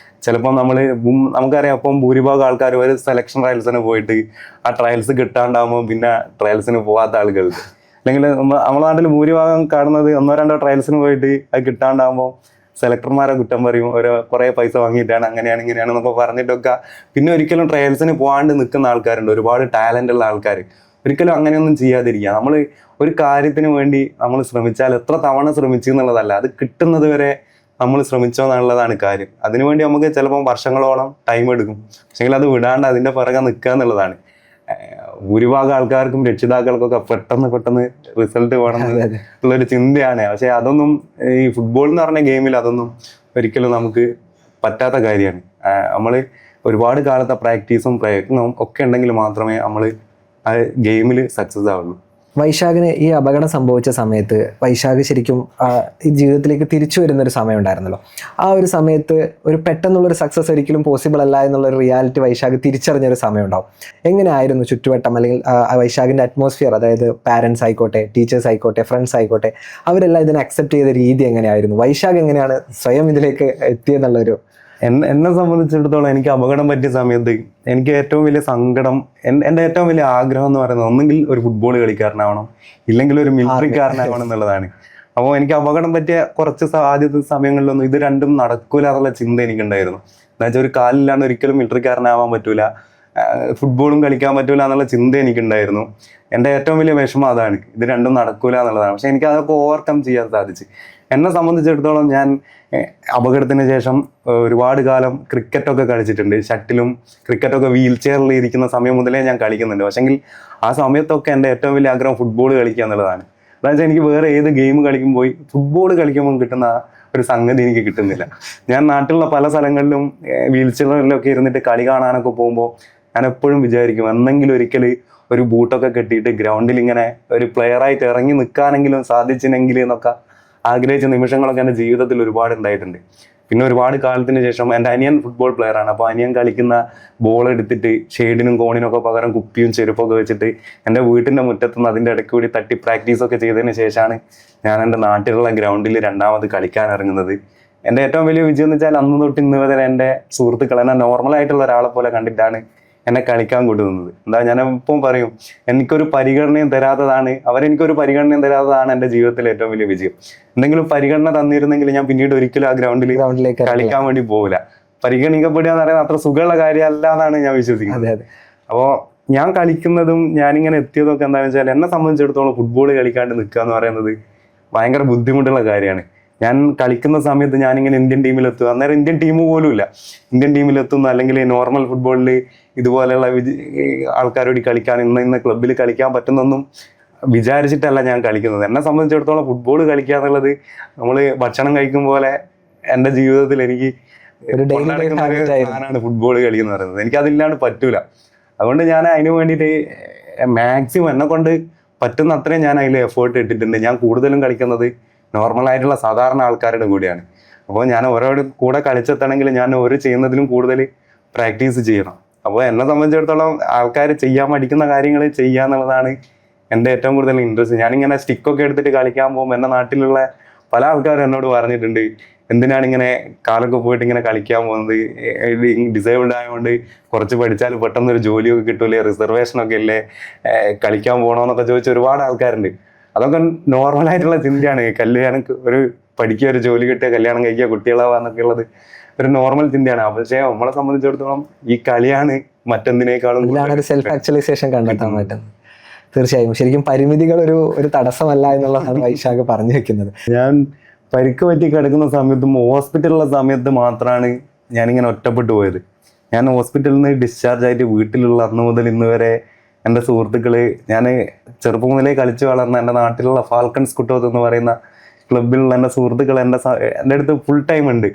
ചിലപ്പോൾ നമുക്കറിയാം, അപ്പം ഭൂരിഭാഗം ആൾക്കാർ ഒരു സെലക്ഷൻ ട്രയൽസിന് പോയിട്ട് ആ ട്രയൽസ് കിട്ടാണ്ടാകുമ്പോൾ പിന്നെ ട്രയൽസിന് പോകാത്ത ആളുകൾ, അല്ലെങ്കിൽ നമ്മുടെ നാട്ടിൽ ഭൂരിഭാഗം കാണുന്നത് 1-2 ട്രയൽസിന് പോയിട്ട് അത് കിട്ടാണ്ടാകുമ്പോൾ സെലക്ടർമാരെ കുറ്റം പറയും, കുറേ പൈസ വാങ്ങിയിട്ടാണ്, അങ്ങനെയാണ് ഇങ്ങനെയാണ് എന്നൊക്കെ പറഞ്ഞിട്ടൊക്കെ പിന്നെ ഒരിക്കലും ട്രയൽസിന് പോകാണ്ട് നിൽക്കുന്ന ആൾക്കാരുണ്ട്. ഒരുപാട് ടാലൻ്റ് ഉള്ള ആൾക്കാർ. ഒരിക്കലും അങ്ങനെയൊന്നും ചെയ്യാതിരിക്കുക. നമ്മൾ ഒരു കാര്യത്തിന് വേണ്ടി നമ്മൾ ശ്രമിച്ചാൽ എത്ര തവണ ശ്രമിച്ചു എന്നുള്ളതല്ല, അത് കിട്ടുന്നത് വരെ നമ്മൾ ശ്രമിച്ചോ എന്നുള്ളതാണ് കാര്യം. അതിനുവേണ്ടി നമുക്ക് ചിലപ്പം വർഷങ്ങളോളം ടൈം എടുക്കും. പക്ഷെങ്കിൽ അത് വിടാണ്ട് അതിൻ്റെ പിറകെ നിൽക്കുക എന്നുള്ളതാണ്. ഭൂരിഭാഗം ആൾക്കാർക്കും രക്ഷിതാക്കൾക്കൊക്കെ പെട്ടെന്ന് റിസൾട്ട് വേണം എന്നുള്ളൊരു ചിന്തയാണ്. പക്ഷെ അതൊന്നും ഈ ഫുട്ബോൾ എന്ന് പറഞ്ഞ ഗെയിമിൽ അതൊന്നും ഒരിക്കലും നമുക്ക് പറ്റാത്ത കാര്യമാണ്. നമ്മൾ ഒരുപാട് കാലത്തെ പ്രാക്ടീസും പ്രയത്നവും ഒക്കെ ഉണ്ടെങ്കിൽ മാത്രമേ നമ്മൾ ആ ഗെയിമിൽ സക്സസ് ആവുള്ളൂ.
വൈശാഖിന് ഈ അപകടം സംഭവിച്ച സമയത്ത് വൈശാഖ് ശരിക്കും ഈ ജീവിതത്തിലേക്ക് തിരിച്ചു വരുന്നൊരു സമയം ഉണ്ടായിരുന്നല്ലോ. ആ ഒരു സമയത്ത് ഒരു പെട്ടെന്നുള്ളൊരു സക്സസ് ഒരിക്കലും പോസിബിൾ അല്ല എന്നുള്ളൊരു റിയാലിറ്റി വൈശാഖ് തിരിച്ചറിഞ്ഞൊരു സമയം ഉണ്ടാവും. എങ്ങനെയായിരുന്നു ചുറ്റുവട്ടം അല്ലെങ്കിൽ വൈശാഖിൻ്റെ അറ്റ്മോസ്ഫിയർ, അതായത് പാരൻസ് ആയിക്കോട്ടെ, ടീച്ചേഴ്സ് ആയിക്കോട്ടെ, ഫ്രണ്ട്സ് ആയിക്കോട്ടെ, അവരെല്ലാം ഇതിനെ അക്സെപ്റ്റ് ചെയ്ത രീതി എങ്ങനെയായിരുന്നു? വൈശാഖ് എങ്ങനെയാണ് സ്വയം ഇതിലേക്ക് എത്തിയെന്നുള്ളൊരു
എന്നെ സംബന്ധിച്ചിടത്തോളം എനിക്ക് അപകടം പറ്റിയ സമയത്ത് എനിക്ക് ഏറ്റവും വലിയ സങ്കടം, എൻ്റെ ഏറ്റവും വലിയ ആഗ്രഹം എന്ന് പറയുന്നത് ഒന്നെങ്കിൽ ഒരു ഫുട്ബോൾ കളിക്കാരനാവണം, ഇല്ലെങ്കിൽ ഒരു മിലിറ്ററിക്കാരനാവണം എന്നുള്ളതാണ്. അപ്പോൾ എനിക്ക് അപകടം പറ്റിയ കുറച്ച് ആദ്യത്തെ സമയങ്ങളിലൊന്നും ഇത് രണ്ടും നടക്കൂല എന്നുള്ള ചിന്ത എനിക്കുണ്ടായിരുന്നു. എന്നുവെച്ചാൽ ഒരു കാലില്ലാണ്ട് ഒരിക്കലും മിലിറ്ററിക്കാരനാവാൻ പറ്റൂല, ഫുട്ബോളും കളിക്കാൻ പറ്റൂല എന്നുള്ള ചിന്ത എനിക്കുണ്ടായിരുന്നു. എൻ്റെ ഏറ്റവും വലിയ വിഷമം അതാണ്, ഇത് രണ്ടും നടക്കൂല എന്നുള്ളതാണ്. പക്ഷെ എനിക്ക് അതൊക്കെ ഓവർകം ചെയ്യാൻ സാധിച്ചു. എന്നെ സംബന്ധിച്ചിടത്തോളം ഞാൻ അപകടത്തിന് ശേഷം ഒരുപാട് കാലം ക്രിക്കറ്റൊക്കെ കളിച്ചിട്ടുണ്ട്. ഷട്ടിലും ക്രിക്കറ്റൊക്കെ വീൽ ചെയറിൽ ഇരിക്കുന്ന സമയം മുതലേ ഞാൻ കളിക്കുന്നുണ്ട്. പക്ഷെങ്കിൽ ആ സമയത്തൊക്കെ എൻ്റെ ഏറ്റവും വലിയ ആഗ്രഹം ഫുട്ബോൾ കളിക്കുക എന്നുള്ളതാണ്. അതായത് എനിക്ക് വേറെ ഏത് ഗെയിം കളിക്കുമ്പോൾ ഫുട്ബോൾ കളിക്കുമ്പോൾ കിട്ടുന്ന ഒരു സംഗതി എനിക്ക് കിട്ടുന്നില്ല. ഞാൻ നാട്ടിലുള്ള പല സ്ഥലങ്ങളിലും വീൽ ചെയറിലൊക്കെ ഇരുന്നിട്ട് കളി കാണാനൊക്കെ പോകുമ്പോൾ ഞാൻ എപ്പോഴും വിചാരിക്കും എന്തെങ്കിലും ഒരിക്കൽ ഒരു ബൂട്ടൊക്കെ കെട്ടിയിട്ട് ഗ്രൗണ്ടിൽ ഇങ്ങനെ ഒരു പ്ലെയറായിട്ട് ഇറങ്ങി നിൽക്കാനെങ്കിലും സാധിച്ചിനെങ്കിൽ എന്നൊക്കെ ആഗ്രഹിച്ച നിമിഷങ്ങളൊക്കെ എൻ്റെ ജീവിതത്തിൽ ഒരുപാട് ഉണ്ടായിട്ടുണ്ട്. പിന്നെ ഒരുപാട് കാലത്തിന് ശേഷം എൻ്റെ അനിയൻ ഫുട്ബോൾ പ്ലെയറാണ്. അപ്പോൾ അനിയൻ കളിക്കുന്ന ബോൾ എടുത്തിട്ട് ഷെയ്ഡിനും കോണിനും ഒക്കെ പകരം കുപ്പിയും ചെരുപ്പൊക്കെ വെച്ചിട്ട് എൻ്റെ വീട്ടിൻ്റെ മുറ്റത്തുനിന്ന് അതിൻ്റെ ഇടയ്ക്ക് കൂടി തട്ടി പ്രാക്ടീസൊക്കെ ചെയ്തതിന് ശേഷമാണ് ഞാൻ എൻ്റെ നാട്ടിലുള്ള ഗ്രൗണ്ടിൽ രണ്ടാമത് കളിക്കാൻ ഇറങ്ങുന്നത്. എൻ്റെ ഏറ്റവും വലിയ വിജയം എന്ന് വെച്ചാൽ അന്ന് തൊട്ട് ഇന്ന് വരെ എൻ്റെ സുഹൃത്തുക്കൾ എന്നെ നോർമലായിട്ടുള്ള ഒരാളെ പോലെ കണ്ടിട്ടാണ് എന്നെ കളിക്കാൻ കൊണ്ടുവന്നത്. എന്താ ഞാൻ ഇപ്പം പറയും, എനിക്കൊരു പരിഗണനയും തരാത്തതാണ്, അവരെനിക്കൊരു പരിഗണനയും തരാത്തതാണ് എൻ്റെ ജീവിതത്തിലെ ഏറ്റവും വലിയ വിജയം. എന്തെങ്കിലും പരിഗണന തന്നിരുന്നെങ്കിൽ ഞാൻ പിന്നീട് ഒരിക്കലും ആ ഗ്രൗണ്ടിലേക്ക് കളിക്കാൻ വേണ്ടി പോകില്ല. പരിഗണിക്കപ്പെടുക എന്ന് പറയുന്നത് അത്ര സുഖമുള്ള കാര്യമല്ല എന്നാണ് ഞാൻ വിശ്വസിക്കുന്നത്. അപ്പോൾ ഞാൻ കളിക്കുന്നതും ഞാനിങ്ങനെ എത്തിയതൊക്കെ എന്താണെന്ന് വെച്ചാൽ എന്നെ സംബന്ധിച്ചിടത്തോളം ഫുട്ബോൾ കളിക്കാണ്ട് നിൽക്കുക എന്ന് പറയുന്നത് ഭയങ്കര ബുദ്ധിമുട്ടുള്ള കാര്യമാണ്. ഞാൻ കളിക്കുന്ന സമയത്ത് ഞാനിങ്ങനെ ഇന്ത്യൻ ടീമിലെത്തും, അന്നേരം ഇന്ത്യൻ ടീം പോലും ഇല്ല, ഇന്ത്യൻ ടീമിലെത്തുന്നു അല്ലെങ്കിൽ നോർമൽ ഫുട്ബോളിൽ ഇതുപോലെയുള്ള ആൾക്കാരോട് കളിക്കാൻ ഇന്ന ക്ലബ്ബിൽ കളിക്കാൻ പറ്റുന്നൊന്നും വിചാരിച്ചിട്ടല്ല ഞാൻ കളിക്കുന്നത്. എന്നെ സംബന്ധിച്ചിടത്തോളം ഫുട്ബോൾ കളിക്കുക എന്നുള്ളത് നമ്മൾ ഭക്ഷണം കഴിക്കും പോലെ എൻ്റെ ജീവിതത്തിൽ എനിക്ക് ഞാനാണ് ഫുട്ബോൾ കളി എന്ന് പറയുന്നത്. എനിക്കതില്ലാണ്ട് പറ്റൂല. അതുകൊണ്ട് ഞാൻ അതിന് വേണ്ടിയിട്ട് മാക്സിമം എന്നെ കൊണ്ട് പറ്റുന്ന അത്രയും ഞാൻ അതിൽ എഫേർട്ട് ഇട്ടിട്ടുണ്ട്. ഞാൻ കൂടുതലും കളിക്കുന്നത് നോർമലായിട്ടുള്ള സാധാരണ ആൾക്കാരുടെ കൂടെയാണ്. അപ്പോൾ ഞാൻ ഓരോട് കൂടെ കളിച്ചെത്തണമെങ്കിൽ ഞാൻ ഓരോ ചെയ്യുന്നതിലും കൂടുതൽ പ്രാക്ടീസ് ചെയ്യണം. അപ്പോൾ എന്നെ സംബന്ധിച്ചിടത്തോളം ആൾക്കാർ ചെയ്യാൻ മടിക്കുന്ന കാര്യങ്ങൾ ചെയ്യുക എന്നുള്ളതാണ് എൻ്റെ ഏറ്റവും കൂടുതൽ ഇൻട്രസ്റ്റ്. ഞാനിങ്ങനെ സ്റ്റിക്കൊക്കെ എടുത്തിട്ട് കളിക്കാൻ പോകുമ്പോൾ എൻ്റെ നാട്ടിലുള്ള പല ആൾക്കാരും എന്നോട് പറഞ്ഞിട്ടുണ്ട്, എന്തിനാണ് ഇങ്ങനെ കാലൊക്കെ പോയിട്ട് ഇങ്ങനെ കളിക്കാൻ പോകുന്നത്, ഡിസേബിൾഡ് ആയതുകൊണ്ട് കുറച്ച് പഠിച്ചാൽ പെട്ടെന്നൊരു ജോലിയൊക്കെ കിട്ടൂലേ, റിസർവേഷനൊക്കെ ഇല്ലേ, കളിക്കാൻ പോകണമെന്നൊക്കെ ചോദിച്ച ഒരുപാട് ആൾക്കാരുണ്ട്. അതൊക്കെ നോർമലായിട്ടുള്ള ചിന്തയാണ്. കല്യാണം ഒരു പഠിക്കുക, ഒരു ജോലി കിട്ടുക, കല്യാണം കഴിക്കുക, കുട്ടികളാവുക എന്നൊക്കെ ഉള്ളത് ഒരു നോർമൽ ചിന്തയാണ്. പക്ഷേ നമ്മളെ സംബന്ധിച്ചിടത്തോളം ഈ കളിയാണ് മറ്റെന്തിനേക്കാളും
സെൽഫ് ആക്ച്വലൈസേഷൻ കണ്ടെത്താൻ പറ്റുന്നത്. തീർച്ചയായും ശരിക്കും പരിമിതികൾ ഒരു തടസ്സമല്ല എന്നുള്ളതാണ് വൈശാഖ് പറഞ്ഞു വെക്കുന്നത്.
ഞാൻ പരിക്ക് പറ്റി കിടക്കുന്ന സമയത്തും ഹോസ്പിറ്റലിലുള്ള സമയത്ത് മാത്രമാണ് ഞാനിങ്ങനെ ഒറ്റപ്പെട്ടു പോയത്. ഞാൻ ഹോസ്പിറ്റലിൽ നിന്ന് ഡിസ്ചാർജ് ആയിട്ട് വീട്ടിലുള്ള അന്ന് മുതൽ ഇന്ന് വരെ എൻ്റെ സുഹൃത്തുക്കൾ, ഞാൻ ചെറുപ്പം മുതലേ കളിച്ചു വളർന്ന എൻ്റെ നാട്ടിലുള്ള ഫാൽക്കൺസ് കുട്ടോത്ത് എന്ന് പറയുന്ന ക്ലബിലുള്ള എൻ്റെ സുഹൃത്തുക്കൾ എൻ്റെ അടുത്ത് ഫുൾ ടൈം ഉണ്ട്.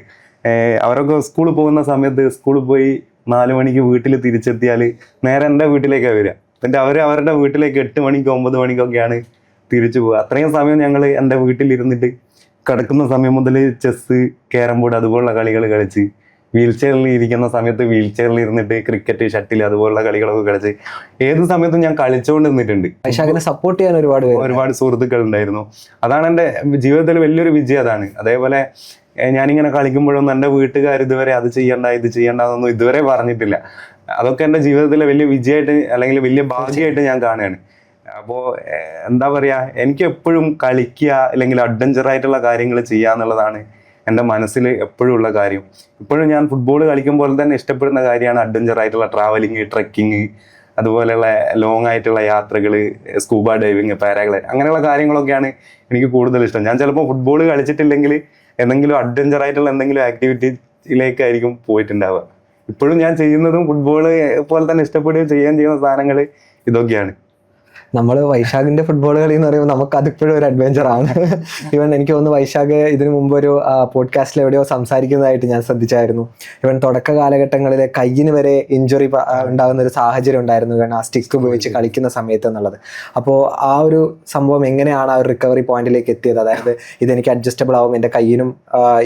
അവരൊക്കെ സ്കൂളിൽ പോകുന്ന സമയത്ത് സ്കൂളിൽ പോയി 4 മണിക്ക് വീട്ടിൽ തിരിച്ചെത്തിയാൽ നേരെ എൻ്റെ വീട്ടിലേക്കാണ് വരിക. എന്നിട്ട് അവരുടെ വീട്ടിലേക്ക് 8 മണിക്ക് 9 മണിക്കൊക്കെയാണ് തിരിച്ചു പോവുക. അത്രയും സമയം ഞങ്ങൾ എൻ്റെ വീട്ടിലിരുന്നിട്ട് കിടക്കുന്ന സമയം മുതൽ ചെസ്സ്, ക്യാരം ബോർഡ് അതുപോലുള്ള കളികൾ കളിച്ച്, വീൽ ചെയറിൽ ഇരിക്കുന്ന സമയത്ത് വീൽ ചെയറിൽ ഇരുന്നിട്ട് ക്രിക്കറ്റ്, ഷട്ടിൽ അതുപോലുള്ള കളികളൊക്കെ കളിച്ച് ഏത് സമയത്തും ഞാൻ കളിച്ചുകൊണ്ട് നിന്നിട്ടുണ്ട്.
വൈശാഖിനെ സപ്പോർട്ട് ചെയ്യാൻ ഒരുപാട്
സുഹൃത്തുക്കൾ ഉണ്ടായിരുന്നു. അതാണ് എൻ്റെ ജീവിതത്തിൽ വലിയൊരു വിജയം അതാണ്. അതേപോലെ ഞാനിങ്ങനെ കളിക്കുമ്പോഴൊന്നും എൻ്റെ വീട്ടുകാർ ഇതുവരെ അത് ചെയ്യണ്ട ഇത് ചെയ്യണ്ടെന്നൊന്നും ഇതുവരെ പറഞ്ഞിട്ടില്ല. അതൊക്കെ എൻ്റെ ജീവിതത്തിലെ വലിയ വിജയമായിട്ട് അല്ലെങ്കിൽ വലിയ ഭാഗ്യമായിട്ട് ഞാൻ കാണുകയാണ്. അപ്പോൾ എന്താ പറയുക, എനിക്ക് എപ്പോഴും കളിക്കുക അല്ലെങ്കിൽ അഡ്വഞ്ചറായിട്ടുള്ള കാര്യങ്ങൾ ചെയ്യുക എന്നുള്ളതാണ് എൻ്റെ മനസ്സിൽ എപ്പോഴും ഉള്ള കാര്യം. ഇപ്പോഴും ഞാൻ ഫുട്ബോൾ കളിക്കുമ്പോൾ തന്നെ ഇഷ്ടപ്പെടുന്ന കാര്യമാണ് അഡ്വഞ്ചറായിട്ടുള്ള ട്രാവലിങ്, ട്രെക്കിങ്, അതുപോലെയുള്ള ലോങ് ആയിട്ടുള്ള യാത്രകൾ, സ്കൂബ ഡൈവിങ്, പാരാഗ്ലൈഡ്, അങ്ങനെയുള്ള കാര്യങ്ങളൊക്കെയാണ് എനിക്ക് കൂടുതൽ ഇഷ്ടം. ഞാൻ ചിലപ്പോൾ ഫുട്ബോൾ കളിച്ചിട്ടില്ലെങ്കിൽ എന്തെങ്കിലും അഡ്വഞ്ചറായിട്ടുള്ള എന്തെങ്കിലും ആക്ടിവിറ്റിയിലേക്കായിരിക്കും പോയിട്ടുണ്ടാവുക. ഇപ്പോഴും ഞാൻ ചെയ്യുന്നതും ഫുട്ബോൾ പോലെ തന്നെ ഇഷ്ടപ്പെടുകയും ചെയ്യുന്ന സാധനങ്ങൾ ഇതൊക്കെയാണ്.
നമ്മൾ വൈശാഖിന്റെ ഫുട്ബോൾ കളി എന്ന് പറയുമ്പോൾ നമുക്ക് അതിപ്പോഴും ഒരു അഡ്വഞ്ചർ ആണ്. ഇവൻ എനിക്ക് തോന്നുന്നു വൈശാഖ് ഇതിനു മുമ്പ് ഒരു പോഡ്കാസ്റ്റിൽ എവിടെയോ സംസാരിക്കുന്നതായിട്ട് ഞാൻ ശ്രദ്ധിച്ചായിരുന്നു. ഇവൻ തുടക്ക കാലഘട്ടങ്ങളിൽ കയ്യിന് വരെ ഇഞ്ചുറി ഉണ്ടാകുന്ന ഒരു സാഹചര്യം ഉണ്ടായിരുന്നു ഇവൻ ആ സ്റ്റിക്ക് ഉപയോഗിച്ച് കളിക്കുന്ന സമയത്ത് എന്നുള്ളത്. അപ്പോൾ ആ ഒരു സംഭവം എങ്ങനെയാണ് ആ ഒരു റിക്കവറി പോയിന്റിലേക്ക് എത്തിയത്? അതായത് ഇതെനിക്ക് അഡ്ജസ്റ്റബിൾ ആവും, എൻ്റെ കയ്യിനും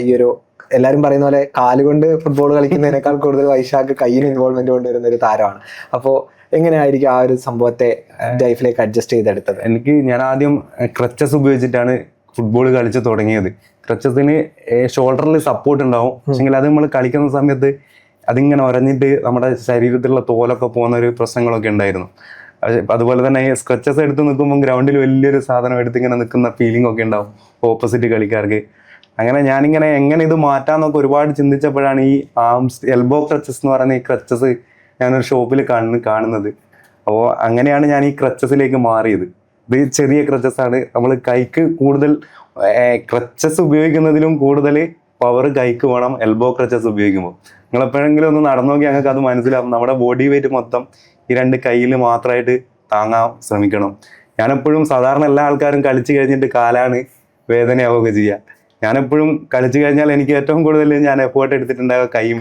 ഈ ഒരു എല്ലാവരും പറയുന്ന പോലെ കാലുകൊണ്ട് ഫുട്ബോൾ കളിക്കുന്നതിനേക്കാൾ കൂടുതൽ വൈശാഖ് കയ്യിന് ഇൻവോൾവ്മെന്റ് കൊണ്ടുവരുന്ന ഒരു താരമാണ്. അപ്പോൾ എങ്ങനെയായിരിക്കും ആ ഒരു സംഭവത്തെ ലൈഫിലേക്ക് അഡ്ജസ്റ്റ് ചെയ്തെടുത്തത്?
ഞാൻ ആദ്യം ക്രച്ചസ് ഉപയോഗിച്ചിട്ടാണ് ഫുട്ബോൾ കളിച്ച് തുടങ്ങിയത്. ക്രച്ചസിന് ഷോൾഡറിൽ സപ്പോർട്ട് ഉണ്ടാവും, പക്ഷെങ്കിൽ അത് നമ്മൾ കളിക്കുന്ന സമയത്ത് അതിങ്ങനെ ഉരഞ്ഞിട്ട് നമ്മുടെ ശരീരത്തിലുള്ള തോലൊക്കെ പോകുന്ന ഒരു പ്രശ്നങ്ങളൊക്കെ ഉണ്ടായിരുന്നു. അതുപോലെ തന്നെ ഈ സ്ക്രച്ചസ് എടുത്ത് നിൽക്കുമ്പോൾ ഗ്രൗണ്ടിൽ വലിയൊരു സാധനം എടുത്ത് ഇങ്ങനെ നിൽക്കുന്ന ഫീലിംഗ് ഒക്കെ ഉണ്ടാവും ഓപ്പോസിറ്റ് കളിക്കാർക്ക്. അങ്ങനെ ഞാനിങ്ങനെ എങ്ങനെ ഇത് മാറ്റാമെന്നൊക്കെ ഒരുപാട് ചിന്തിച്ചപ്പോഴാണ് ഈ ആംസ് എൽബോ ക്രച്ചസ് എന്ന് പറയുന്ന ഈ ക്രച്ചസ് ഞാനൊരു ഷോപ്പിൽ കാണുന്നത്. അപ്പോൾ അങ്ങനെയാണ് ഞാൻ ഈ ക്രച്ചസിലേക്ക് മാറിയത്. ഇത് ചെറിയ ക്രച്ചസ് ആണ്. നമ്മൾ കൈക്ക് കൂടുതൽ ക്രച്ചസ് ഉപയോഗിക്കുന്നതിലും കൂടുതൽ പവർ കൈക്ക് വേണം എൽബോ ക്രച്ചസ് ഉപയോഗിക്കുമ്പോൾ. നിങ്ങൾ എപ്പോഴെങ്കിലും ഒന്ന് നടന്നു നോക്കി ഞങ്ങൾക്ക് അത് മനസ്സിലാവും. നമ്മുടെ ബോഡി വെയിറ്റ് മൊത്തം ഈ 2 കൈയിൽ മാത്രമായിട്ട് താങ്ങാൻ ശ്രമിക്കണം. ഞാനെപ്പോഴും സാധാരണ എല്ലാ ആൾക്കാരും കളിച്ച് കഴിഞ്ഞിട്ട് കാലാണ് വേദനയാവുക ചെയ്യുക. ഞാനെപ്പോഴും കളിച്ചു കഴിഞ്ഞാൽ എനിക്ക് ഏറ്റവും കൂടുതൽ ഞാൻ എഫേർട്ട് എടുത്തിട്ടുണ്ടാവുക കൈയും.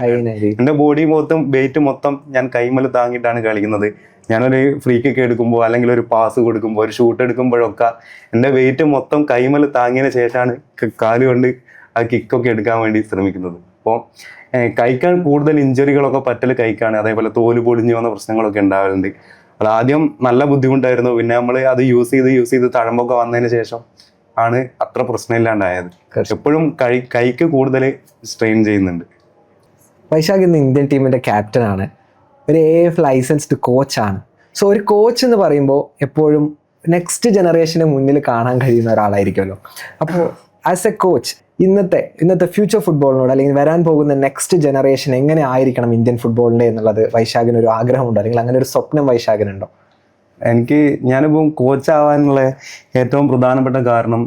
എൻ്റെ ബോഡി മൊത്തം വെയിറ്റ് മൊത്തം ഞാൻ കൈമൽ താങ്ങിയിട്ടാണ് കളിക്കുന്നത്. ഞാനൊരു ഫ്രീ കിക്ക് എടുക്കുമ്പോൾ അല്ലെങ്കിൽ ഒരു പാസ് കൊടുക്കുമ്പോൾ ഒരു ഷൂട്ട് എടുക്കുമ്പോഴൊക്കെ എൻ്റെ വെയിറ്റ് മൊത്തം കൈമൽ താങ്ങിയതിന് ശേഷമാണ് കാലുകൊണ്ട് ആ കിക്കൊക്കെ എടുക്കാൻ വേണ്ടി ശ്രമിക്കുന്നത്. അപ്പോൾ കൈക്കാൻ കൂടുതൽ ഇഞ്ചുറികളൊക്കെ പറ്റൽ കൈക്കാണ്. അതേപോലെ തോല് പൊളിഞ്ഞു വന്ന പ്രശ്നങ്ങളൊക്കെ ഉണ്ടാവലുണ്ട്. അതാദ്യം നല്ല ബുദ്ധിമുട്ടായിരുന്നു. പിന്നെ നമ്മൾ അത് യൂസ് ചെയ്ത് തഴമ്പൊക്കെ വന്നതിന് ശേഷം ആണ് അത്ര പ്രശ്നമില്ലാണ്ടായത്. എപ്പോഴും കൈക്ക് കൂടുതൽ സ്ട്രെയിൻ ചെയ്യുന്നുണ്ട്.
വൈശാഖ് ഇന്ന് ഇന്ത്യൻ ടീമിന്റെ ക്യാപ്റ്റൻ ആണ്, ഒരു AIF ലൈസൻസ്ഡ് കോച്ചാണ്. സോ ഒരു കോച്ച് എന്ന് പറയുമ്പോൾ എപ്പോഴും നെക്സ്റ്റ് ജനറേഷന് മുന്നിൽ കാണാൻ കഴിയുന്ന ഒരാളായിരിക്കുമല്ലോ. അപ്പോൾ ആസ് എ കോച്ച് ഇന്നത്തെ ഫ്യൂച്ചർ ഫുട്ബോളിനോട് അല്ലെങ്കിൽ വരാൻ പോകുന്ന നെക്സ്റ്റ് ജനറേഷൻ എങ്ങനെ ആയിരിക്കണം ഇന്ത്യൻ ഫുട്ബോളിൻ്റെ എന്നുള്ളത് വൈശാഖിന് ഒരു ആഗ്രഹമുണ്ടോ, അല്ലെങ്കിൽ അങ്ങനെ ഒരു സ്വപ്നം വൈശാഖിനുണ്ടോ?
ഞാനിപ്പം കോച്ചാവാനുള്ള ഏറ്റവും പ്രധാനപ്പെട്ട കാരണം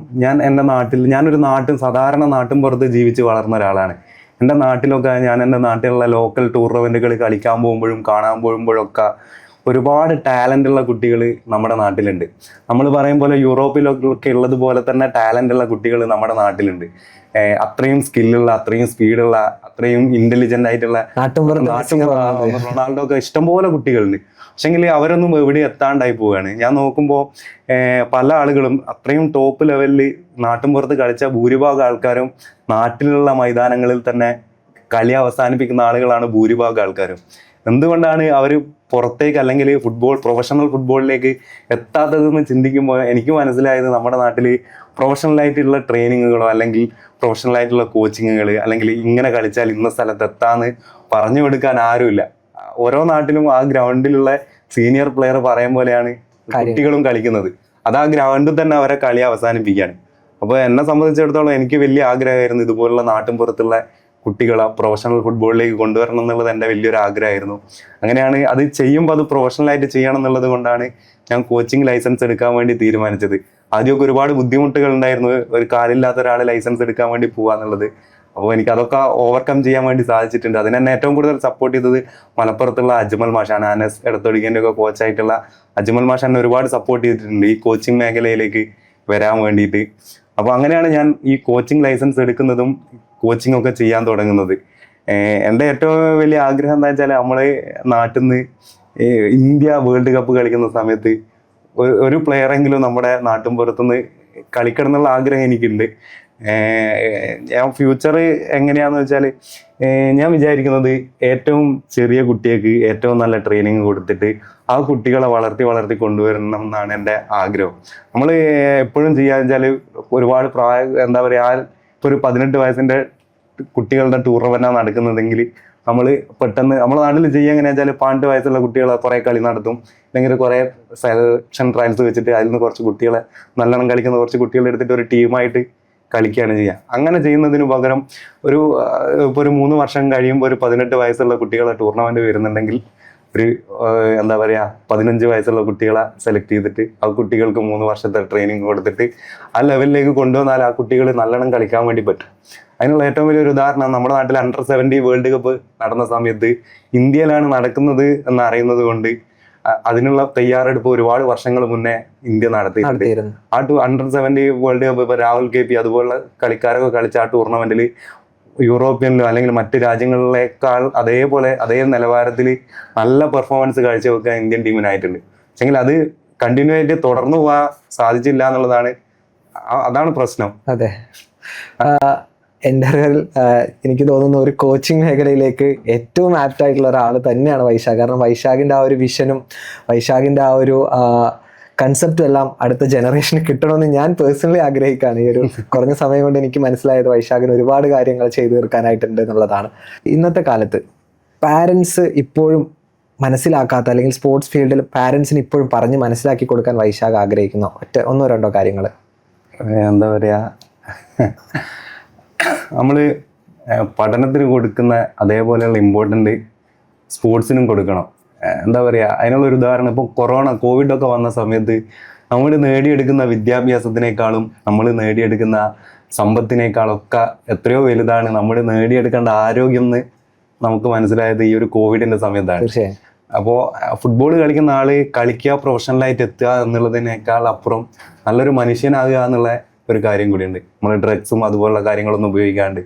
ഞാനൊരു സാധാരണ നാട്ടിൻ പുറത്ത് ജീവിച്ച് വളർന്ന ഒരാളാണ്. എൻ്റെ നാട്ടിലൊക്കെ എൻ്റെ നാട്ടിലുള്ള ലോക്കൽ ടൂർണമെൻറ്റുകൾ കളിക്കാൻ പോകുമ്പോഴും കാണാൻ പോകുമ്പോഴൊക്കെ ഒരുപാട് ടാലൻ്റ് ഉള്ള കുട്ടികൾ നമ്മുടെ നാട്ടിലുണ്ട്. നമ്മൾ പറയും പോലെ യൂറോപ്പിലൊക്കെ ഉള്ളതുപോലെ തന്നെ ടാലൻ്റ് ഉള്ള കുട്ടികൾ നമ്മുടെ നാട്ടിലുണ്ട്. അത്രയും സ്കില്ലുള്ള, അത്രയും സ്പീഡുള്ള, അത്രയും ഇൻ്റലിജൻ്റ് ആയിട്ടുള്ള റൊണാൾഡോ ഒക്കെ ഇഷ്ടംപോലെ കുട്ടികളുണ്ട്. പക്ഷെങ്കിൽ അവരൊന്നും എവിടെ എത്താണ്ടായി പോവുകയാണ്. ഞാൻ നോക്കുമ്പോൾ പല ആളുകളും അത്രയും ടോപ്പ് ലെവലിൽ നാട്ടിൻപുറത്ത് കളിച്ച ഭൂരിഭാഗം ആൾക്കാരും നാട്ടിലുള്ള മൈതാനങ്ങളിൽ തന്നെ കളി അവസാനിപ്പിക്കുന്ന ആളുകളാണ് ഭൂരിഭാഗം ആൾക്കാരും. എന്തുകൊണ്ടാണ് അവർ പുറത്തേക്ക് അല്ലെങ്കിൽ പ്രൊഫഷണൽ ഫുട്ബോളിലേക്ക് എത്താത്തതെന്ന് ചിന്തിക്കുമ്പോൾ എനിക്ക് മനസ്സിലായത് നമ്മുടെ നാട്ടിൽ പ്രൊഫഷണലായിട്ടുള്ള ട്രെയിനിങ്ങുകളോ അല്ലെങ്കിൽ പ്രൊഫഷണലായിട്ടുള്ള കോച്ചിങ്ങുകൾ അല്ലെങ്കിൽ ഇങ്ങനെ കളിച്ചാൽ ഇന്ന സ്ഥലത്ത് എത്താന്ന് പറഞ്ഞു കൊടുക്കാൻ ആരുമില്ല. ഓരോ നാട്ടിലും ആ ഗ്രൗണ്ടിലുള്ള സീനിയർ പ്ലെയർ പറയും പോലെയാണ് കുട്ടികളും കളിക്കുന്നത്. അത് ആ ഗ്രൗണ്ടിൽ തന്നെ അവരെ കളി അവസാനിപ്പിക്കുകയാണ്. അപ്പോൾ എന്നെ സംബന്ധിച്ചിടത്തോളം എനിക്ക് വലിയ ആഗ്രഹമായിരുന്നു ഇതുപോലുള്ള നാട്ടിൻ പുറത്തുള്ള കുട്ടികളെ പ്രൊഫഷണൽ ഫുട്ബോളിലേക്ക് കൊണ്ടുവരണം എന്നുള്ളത് എൻ്റെ വലിയൊരു ആഗ്രഹമായിരുന്നു. അങ്ങനെയാണ് അത് ചെയ്യുമ്പോൾ അത് പ്രൊഫഷണലായിട്ട് ചെയ്യണം എന്നുള്ളത് കൊണ്ടാണ് ഞാൻ കോച്ചിങ് ലൈസൻസ് എടുക്കാൻ വേണ്ടി തീരുമാനിച്ചത്. ആദ്യമൊക്കെ ഒരുപാട് ബുദ്ധിമുട്ടുകൾ ഉണ്ടായിരുന്നു, ഒരു കാലില്ലാത്ത ഒരാൾ ലൈസൻസ് എടുക്കാൻ വേണ്ടി പോകാന്നുള്ളത്. അപ്പോൾ എനിക്ക് അതൊക്കെ ഓവർകം ചെയ്യാൻ വേണ്ടി സാധിച്ചിട്ടുണ്ട്. അതിനെന്നെ ഏറ്റവും കൂടുതൽ സപ്പോർട്ട് ചെയ്തത് മലപ്പുറത്തുള്ള അജ്മൽ മാഷാണ്. അനസ് എടത്തൊടിക്കേൻ്റെ ഒക്കെ കോച്ചായിട്ടുള്ള അജ്മൽ മാഷ് എന്നെ ഒരുപാട് സപ്പോർട്ട് ചെയ്തിട്ടുണ്ട് ഈ കോച്ചിങ് മേഖലയിലേക്ക് വരാൻ വേണ്ടിയിട്ട്. അപ്പോൾ അങ്ങനെയാണ് ഞാൻ ഈ കോച്ചിങ് ലൈസൻസ് എടുക്കുന്നതും കോച്ചിങ് ഒക്കെ ചെയ്യാൻ തുടങ്ങുന്നത്. എൻ്റെ ഏറ്റവും വലിയ ആഗ്രഹം എന്താ വെച്ചാൽ നമ്മളെ നാട്ടിൽ നിന്ന് ഇന്ത്യ വേൾഡ് കപ്പ് കളിക്കുന്ന സമയത്ത് ഒരു പ്ലെയറെങ്കിലും നമ്മുടെ നാട്ടിൻ പുറത്തുനിന്ന് കളിക്കണം എന്നുള്ള ആഗ്രഹം എനിക്കുണ്ട്. ഞാൻ ഫ്യൂച്ചർ എങ്ങനെയാണെന്ന് വെച്ചാൽ ഞാൻ വിചാരിക്കുന്നത് ഏറ്റവും ചെറിയ കുട്ടികൾക്ക് ഏറ്റവും നല്ല ട്രെയിനിങ് കൊടുത്തിട്ട് ആ കുട്ടികളെ വളർത്തി കൊണ്ടുവരണം എന്നാണ് എൻ്റെ ആഗ്രഹം. നമ്മൾ എപ്പോഴും ചെയ്യാന്ന് വെച്ചാൽ ഒരുപാട് എന്താ പറയുക, ഇപ്പോൾ ഒരു 18 വയസ്സിൻ്റെ കുട്ടികളുടെ ടൂർണമെൻറ്റാണ് നടക്കുന്നതെങ്കിൽ നമ്മൾ പെട്ടെന്ന് നമ്മുടെ നാട്ടിൽ ചെയ്യുക എങ്ങനെയാണെന്ന് വെച്ചാൽ 12 വയസ്സുള്ള കുട്ടികളെ കുറേ കളി നടത്തും, അല്ലെങ്കിൽ കുറേ സെലക്ഷൻ ട്രയൽസ് വെച്ചിട്ട് അതിൽ നിന്ന് കുറച്ച് കുട്ടികളെ നല്ലോണം കളിക്കുന്ന കുറച്ച് കുട്ടികളെ എടുത്തിട്ട് ഒരു ടീമായിട്ട് കളിക്കുകയാണ് ചെയ്യുക. അങ്ങനെ ചെയ്യുന്നതിന് പകരം ഇപ്പോൾ ഒരു 3 വർഷം കഴിയുമ്പോൾ ഒരു 18 വയസ്സുള്ള കുട്ടികളെ ടൂർണമെൻറ്റ് വരുന്നുണ്ടെങ്കിൽ എന്താ പറയുക 15 വയസ്സുള്ള കുട്ടികളെ സെലക്ട് ചെയ്തിട്ട് ആ കുട്ടികൾക്ക് 3 വർഷത്തെ ട്രെയിനിങ് കൊടുത്തിട്ട് ആ ലെവലിലേക്ക് കൊണ്ടുവന്നാൽ ആ കുട്ടികൾ നല്ലോണം കളിക്കാൻ വേണ്ടി പറ്റും. അതിനുള്ള ഏറ്റവും വലിയൊരു ഉദാഹരണം നമ്മുടെ നാട്ടിൽ അണ്ടർ 17 വേൾഡ് കപ്പ് നടന്ന സമയത്ത് ഇന്ത്യയിലാണ് നടക്കുന്നത് എന്നറിയുന്നത് കൊണ്ട് അതിനുള്ള തയ്യാറെടുപ്പ് ഒരുപാട് വർഷങ്ങൾ മുന്നേ ഇന്ത്യ നടത്തിയിട്ടുണ്ട്. ആ അണ്ടർ 17 വേൾഡ് കപ്പ് ഇപ്പോൾ രാഹുൽ KP അതുപോലുള്ള കളിക്കാരൊക്കെ കളിച്ച ആ ടൂർണമെന്റിൽ യൂറോപ്യനിലോ അല്ലെങ്കിൽ മറ്റ് രാജ്യങ്ങളിലേക്കാൾ അതേ നിലവാരത്തിൽ നല്ല പെർഫോമൻസ് കാഴ്ചവെക്കാൻ ഇന്ത്യൻ ടീമിനായിട്ടുണ്ട്. പക്ഷെങ്കിൽ അത് കണ്ടിന്യൂ ആയിട്ട് തുടർന്നു പോകാൻ സാധിച്ചില്ല എന്നുള്ളതാണ്, അതാണ് പ്രശ്നം.
അതെ, എൻ്റെ അറിവിൽ എനിക്ക് തോന്നുന്നു ഒരു കോച്ചിങ് മേഖലയിലേക്ക് ഏറ്റവും ആപ്റ്റ് ആയിട്ടുള്ള ഒരാൾ തന്നെയാണ് വൈശാഖ്. കാരണം വൈശാഖിൻ്റെ ആ ഒരു വിഷനും വൈശാഖിൻ്റെ ആ ഒരു കൺസെപ്റ്റും എല്ലാം അടുത്ത ജനറേഷന് കിട്ടണമെന്ന് ഞാൻ പേഴ്സണലി ആഗ്രഹിക്കുകയാണ്. ഈ ഒരു കുറഞ്ഞ സമയം കൊണ്ട് എനിക്ക് മനസ്സിലായത് വൈശാഖിന് ഒരുപാട് കാര്യങ്ങൾ ചെയ്തു തീർക്കാനായിട്ടുണ്ട് എന്നുള്ളതാണ്. ഇന്നത്തെ കാലത്ത് പാരൻസ് ഇപ്പോഴും മനസ്സിലാക്കാത്ത, അല്ലെങ്കിൽ സ്പോർട്സ് ഫീൽഡിൽ പാരൻസിന് ഇപ്പോഴും പറഞ്ഞ് മനസ്സിലാക്കി കൊടുക്കാൻ വൈശാഖ് ആഗ്രഹിക്കുന്നു ഒന്നോ രണ്ടോ കാര്യങ്ങൾ?
എന്താ പറയുക, നമ്മൾ പഠനത്തിന് കൊടുക്കുന്ന അതേപോലെയുള്ള ഇമ്പോർട്ടൻ്റ് സ്പോർട്സിനും കൊടുക്കണം. എന്താ പറയുക, അതിനുള്ളൊരു ഉദാഹരണം ഇപ്പോൾ കോവിഡൊക്കെ വന്ന സമയത്ത് നമ്മൾ നേടിയെടുക്കുന്ന വിദ്യാഭ്യാസത്തിനേക്കാളും നമ്മൾ നേടിയെടുക്കുന്ന സമ്പത്തിനേക്കാളൊക്കെ എത്രയോ വലുതാണ് നമ്മൾ നേടിയെടുക്കേണ്ട ആരോഗ്യം എന്ന് നമുക്ക് മനസ്സിലായത് ഈ ഒരു കോവിഡിന്റെ സമയത്താണ്.
തീർച്ചയായും.
അപ്പോൾ ഫുട്ബോൾ കളിക്കുന്ന ആള് കളിക്കുക, പ്രൊഫഷണലായിട്ട് എത്തുക എന്നുള്ളതിനേക്കാൾ അപ്പുറം നല്ലൊരു മനുഷ്യനാകുക എന്നുള്ള ഒരു കാര്യം കൂടിയുണ്ട്. നമ്മൾ ഡ്രഗ്സും അതുപോലുള്ള കാര്യങ്ങളൊന്നും ഉപയോഗിക്കാണ്ട്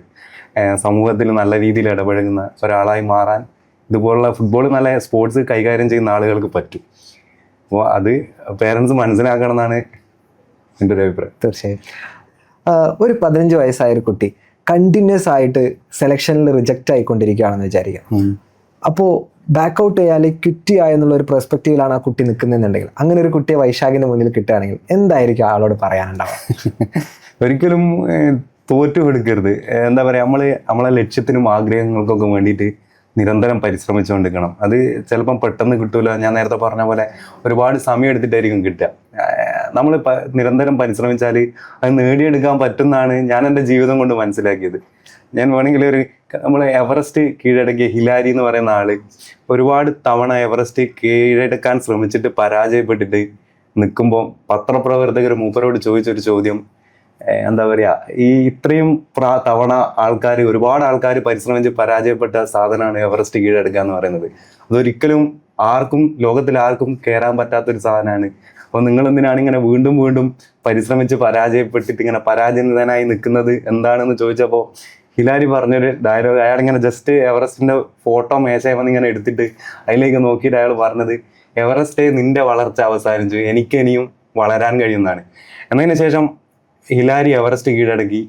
സമൂഹത്തിൽ നല്ല രീതിയിൽ ഇടപഴകുന്ന ഒരാളായി മാറാൻ ഇതുപോലുള്ള ഫുട്ബോൾ നല്ല സ്പോർട്സ് കൈകാര്യം ചെയ്യുന്ന ആളുകൾക്ക് പറ്റും. അപ്പോൾ അത് പേരൻസ് മനസ്സിലാക്കണം എന്നാണ് എൻ്റെ ഒരു അഭിപ്രായം.
തീർച്ചയായും. ഒരു 15 വയസ്സായ ഒരു കുട്ടി കണ്ടിന്യൂസ് ആയിട്ട് സെലക്ഷനിൽ റിജക്റ്റ് ആയിക്കൊണ്ടിരിക്കുകയാണെന്ന് വിചാരിക്കാം. അപ്പോൾ ബാക്ക് ഔട്ട് ചെയ്യുക അല്ലെങ്കിൽ ക്വിറ്റ് ചെയ്യുക എന്നുള്ള ഒരു പെർസ്പെക്റ്റീവിലാണ് ആ കുട്ടി നിൽക്കുന്നതെന്നുണ്ടെങ്കിൽ, അങ്ങനെ ഒരു കുട്ടിയെ വൈശാഖിന്റെ മുന്നിൽ കിട്ടുകയാണെങ്കിൽ എന്തായിരിക്കും ആളോട് പറയാനുണ്ടാവുക?
ഒരിക്കലും തോറ്റു കൊടുക്കരുത്. എന്താ പറയുക, നമ്മളെ ലക്ഷ്യത്തിനും ആഗ്രഹങ്ങൾക്കൊക്കെ വേണ്ടിയിട്ട് നിരന്തരം പരിശ്രമിച്ചുകൊണ്ടിരിക്കണം. അത് ചിലപ്പം പെട്ടെന്ന് കിട്ടൂല. ഞാൻ നേരത്തെ പറഞ്ഞ പോലെ ഒരുപാട് സമയം എടുത്തിട്ടായിരിക്കും കിട്ടുക. നമ്മൾ നിരന്തരം പരിശ്രമിച്ചാൽ അത് നേടിയെടുക്കാൻ പറ്റുന്നതാണ് ഞാൻ എൻ്റെ ജീവിതം കൊണ്ട് മനസ്സിലാക്കിയത്. ഞാൻ വേണമെങ്കിൽ നമ്മൾ എവറസ്റ്റ് കീഴടക്കിയ ഹിലാരി എന്ന് പറയുന്ന ആള് ഒരുപാട് തവണ എവറസ്റ്റ് കീഴടക്കാൻ ശ്രമിച്ചിട്ട് പരാജയപ്പെട്ടിട്ട് നിൽക്കുമ്പോൾ പത്രപ്രവർത്തകർ മൂപ്പരോട് ചോദിച്ചൊരു ചോദ്യം, എന്താ പറയുക, ഈ ഇത്രയും തവണ ഒരുപാട് ആൾക്കാർ പരിശ്രമിച്ച് പരാജയപ്പെട്ട സാധനമാണ് എവറസ്റ്റ് കീഴടക്കുക എന്ന് പറയുന്നത്. അതൊരിക്കലും ലോകത്തിൽ ആർക്കും കയറാൻ പറ്റാത്തൊരു സാധനമാണ്. അപ്പോൾ നിങ്ങൾ എന്തിനാണ് ഇങ്ങനെ വീണ്ടും വീണ്ടും പരിശ്രമിച്ച് പരാജയപ്പെട്ടിട്ട് ഇങ്ങനെ പരാജയനായി നിൽക്കുന്നത് എന്താണെന്ന് ചോദിച്ചപ്പോൾ ഹിലാരി പറഞ്ഞൊരു ഡയലോഗ്, അയാളിങ്ങനെ ജസ്റ്റ് എവറസ്റ്റിന്റെ ഫോട്ടോ മേശയിൽ വന്നിങ്ങനെ എടുത്തിട്ട് അതിലേക്ക് നോക്കിയിട്ട് അയാൾ പറഞ്ഞത്, എവറസ്റ്റ് നിന്റെ വളർച്ച അവസാനിച്ചു, എനിക്ക് ഇനിയും വളരാൻ കഴിയുന്നതാണ്. എന്നതിന് ശേഷം ഹിലാരി എവറസ്റ്റ് കീഴടക്കി.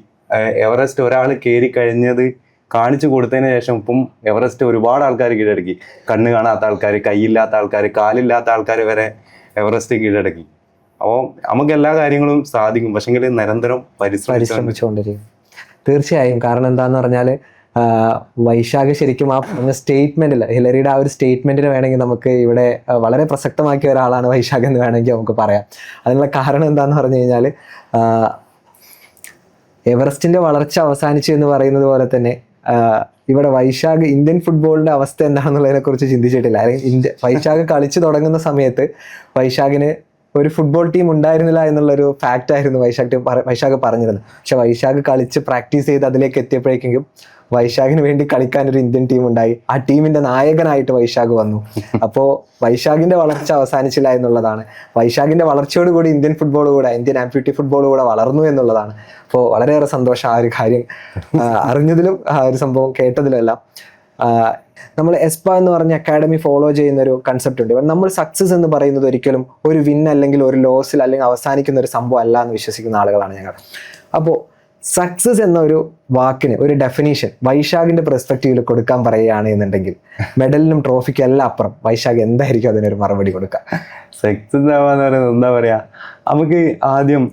എവറസ്റ്റ് ഒരാൾ കയറി കഴിഞ്ഞത് കാണിച്ചു കൊടുത്തതിന് ശേഷം ഇപ്പം എവറസ്റ്റ് ഒരുപാട് ആൾക്കാർ കീഴടക്കി. കണ്ണ് കാണാത്ത ആൾക്കാർ, കൈയില്ലാത്ത ആൾക്കാർ, കാലില്ലാത്ത ആൾക്കാർ വരെ എവറസ്റ്റ് കീഴടക്കി. അപ്പോൾ നമുക്ക് എല്ലാ കാര്യങ്ങളും സാധിക്കും, പക്ഷെങ്കിൽ നിരന്തരം
പരിശ്രമിച്ചുകൊണ്ടിരിക്കും. തീർച്ചയായും. കാരണം എന്താന്ന് പറഞ്ഞാൽ വൈശാഖ് ശരിക്കും ആ സ്റ്റേറ്റ്മെന്റിൽ, ഹിലറിയുടെ ആ ഒരു സ്റ്റേറ്റ്മെന്റിന് വേണമെങ്കിൽ നമുക്ക് ഇവിടെ വളരെ പ്രസക്തമാക്കിയ ഒരാളാണ് വൈശാഖ് എന്ന് വേണമെങ്കിൽ നമുക്ക് പറയാം. അതിനുള്ള കാരണം എന്താന്ന് പറഞ്ഞു കഴിഞ്ഞാൽ, എവറസ്റ്റിന്റെ വളർച്ച അവസാനിച്ചു എന്ന് പറയുന്നത് പോലെ തന്നെ ഇവിടെ വൈശാഖ് ഇന്ത്യൻ ഫുട്ബോളിന്റെ അവസ്ഥ എന്താണെന്നുള്ളതിനെ കുറിച്ച് ചിന്തിച്ചിട്ടില്ല. അല്ലെങ്കിൽ വൈശാഖ് കളിച്ചു തുടങ്ങുന്ന സമയത്ത് വൈശാഖിന് ഒരു ഫുട്ബോൾ ടീം ഉണ്ടായിരുന്നില്ല എന്നുള്ളൊരു ഫാക്റ്റ് ആയിരുന്നു വൈശാഖ് പറഞ്ഞിരുന്നത്. പക്ഷെ വൈശാഖ് കളിച്ച് പ്രാക്ടീസ് ചെയ്ത് അതിലേക്ക് എത്തിയപ്പോഴേക്കും വൈശാഖിന് വേണ്ടി കളിക്കാൻ ഒരു ഇന്ത്യൻ ടീം ഉണ്ടായി. ആ ടീമിന്റെ നായകനായിട്ട് വൈശാഖ് വന്നു. അപ്പോൾ വൈശാഖിന്റെ വളർച്ച അവസാനിച്ചില്ല എന്നുള്ളതാണ്. വൈശാഖിന്റെ വളർച്ചയോടുകൂടി ഇന്ത്യൻ ഫുട്ബോൾ കൂടെ, ഇന്ത്യൻ ആംപ്യൂട്ടി ഫുട്ബോൾ കൂടെ വളർന്നു എന്നുള്ളതാണ്. അപ്പോൾ വളരെയേറെ സന്തോഷം ആ ഒരു കാര്യം അറിഞ്ഞതിലും ആ ഒരു സംഭവം കേട്ടതിലും എല്ലാം. നമ്മൾ എസ്പ എന്ന് പറഞ്ഞ അക്കാഡമി ഫോളോ ചെയ്യുന്ന ഒരു കൺസെപ്റ്റ് ഉണ്ട്. നമ്മൾ സക്സസ് എന്ന് പറയുന്നത് ഒരിക്കലും ഒരു വിൻ അല്ലെങ്കിൽ ഒരു ലോസിൽ അല്ലെങ്കിൽ അവസാനിക്കുന്ന ഒരു സംഭവം അല്ല എന്ന് വിശ്വസിക്കുന്ന ആളുകളാണ് ഞങ്ങൾ. അപ്പോൾ സക്സസ് എന്ന ഒരു വാക്കിന് ഒരു ഡെഫിനീഷൻ വൈശാഖിന്റെ പെർസ്പെക്റ്റീവിൽ കൊടുക്കാൻ പറയുകയാണ് എന്നുണ്ടെങ്കിൽ, മെഡലിനും ട്രോഫിക്കും എല്ലാം അപ്പുറം വൈശാഖ് എന്തായിരിക്കും അതിനൊരു മറുപടി കൊടുക്കുക?
സക്സസ് ആവാന്ന് പറയുന്നത് എന്താ പറയാ, നമുക്ക് ആദ്യം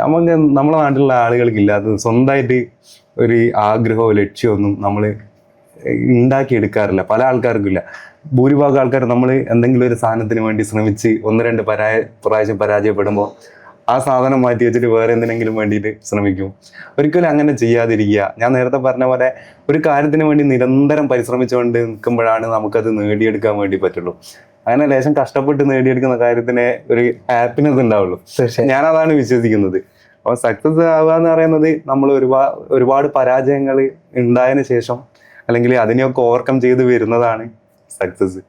നമുക്ക് നമ്മളെ നാട്ടിലുള്ള ആളുകൾക്കില്ലാത്തത് സ്വന്തമായിട്ട് ഒരു ആഗ്രഹമോ ലക്ഷ്യമൊന്നും നമ്മൾ ഉണ്ടാക്കിയെടുക്കാറില്ല. പല ആൾക്കാർക്കും ഇല്ല. ഭൂരിഭാഗം ആൾക്കാർ നമ്മൾ എന്തെങ്കിലും ഒരു സാധനത്തിന് വേണ്ടി ശ്രമിച്ച് 1-2 പ്രാവശ്യം പരാജയപ്പെടുമ്പോൾ ആ സാധനം മാറ്റി വെച്ചിട്ട് വേറെ എന്തിനെങ്കിലും വേണ്ടിയിട്ട് ശ്രമിക്കും. ഒരിക്കലും അങ്ങനെ ചെയ്യാതിരിക്കുക. ഞാൻ നേരത്തെ പറഞ്ഞ പോലെ ഒരു കാര്യത്തിന് വേണ്ടി നിരന്തരം പരിശ്രമിച്ചുകൊണ്ട് നിൽക്കുമ്പോഴാണ് നമുക്കത് നേടിയെടുക്കാൻ വേണ്ടി പറ്റുള്ളൂ. അങ്ങനെ ലേശം കഷ്ടപ്പെട്ട് നേടിയെടുക്കുന്ന കാര്യത്തിന് ഒരു ഹാപ്പിനെസ് ഉണ്ടാവുള്ളൂ. ഞാനതാണ് വിശ്വസിക്കുന്നത്. അപ്പോൾ സക്സസ് ആവുക എന്ന് പറയുന്നത് നമ്മൾ ഒരുപാട് പരാജയങ്ങൾ ഉണ്ടായതിനു ശേഷം അല്ലെങ്കിൽ അതിനെയൊക്കെ ഓവർകം ചെയ്ത് വരുന്നതാണ് സക്സസ്.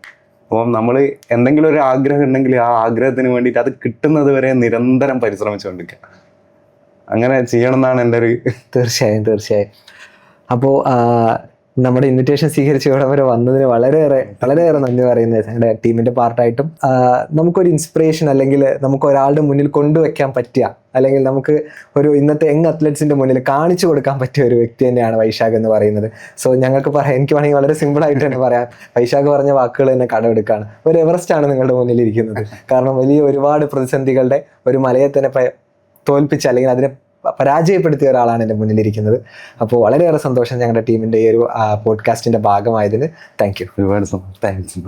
അപ്പം നമ്മൾ എന്തെങ്കിലും ഒരു ആഗ്രഹം ഉണ്ടെങ്കിൽ ആ ആഗ്രഹത്തിന് വേണ്ടിയിട്ട് അത് കിട്ടുന്നത് വരെ നിരന്തരം പരിശ്രമിച്ചുകൊണ്ടിരിക്കുക. അങ്ങനെ ചെയ്യണം എന്നാണ് എൻ്റെ ഒരു.
തീർച്ചയായും. അപ്പോൾ നമ്മുടെ ഇൻവിറ്റേഷൻ സ്വീകരിച്ച് ഇവിടെ വരെ വന്നതിന് വളരെയേറെ നന്ദി പറയുന്നത് ഞങ്ങളുടെ ടീമിന്റെ പാർട്ടായിട്ടും. നമുക്കൊരു ഇൻസ്പിറേഷൻ അല്ലെങ്കിൽ നമുക്ക് ഒരാളുടെ മുന്നിൽ കൊണ്ടുവയ്ക്കാൻ പറ്റിയ, അല്ലെങ്കിൽ നമുക്ക് ഒരു ഇന്നത്തെ യങ് അത്ലറ്റ്സിന്റെ മുന്നിൽ കാണിച്ചു കൊടുക്കാൻ പറ്റിയ ഒരു വ്യക്തി തന്നെയാണ് വൈശാഖ് എന്ന് പറയുന്നത്. സോ എനിക്ക് വേണമെങ്കിൽ വളരെ സിമ്പിൾ ആയിട്ട് തന്നെ പറയാം, വൈശാഖ് പറഞ്ഞ വാക്കുകൾ തന്നെ കടമെടുക്കുകയാണ്. ഒരു എവറസ്റ്റ് ആണ് നിങ്ങളുടെ മുന്നിൽ ഇരിക്കുന്നത്. കാരണം ഒരുപാട് പ്രതിസന്ധികളുടെ ഒരു മലയെ തന്നെ തോൽപ്പിച്ച് അല്ലെങ്കിൽ അതിനെ പരാജയപ്പെടുത്തിയ ഒരാളാണ് എൻ്റെ മുന്നിലിരിക്കുന്നത്. അപ്പോൾ വളരെയേറെ സന്തോഷം ഞങ്ങളുടെ ടീമിൻ്റെ ഈ ഒരു പോഡ്കാസ്റ്റിൻ്റെ ഭാഗമായതിന്. Thank you.
ഒരുപാട് താങ്ക്സ്.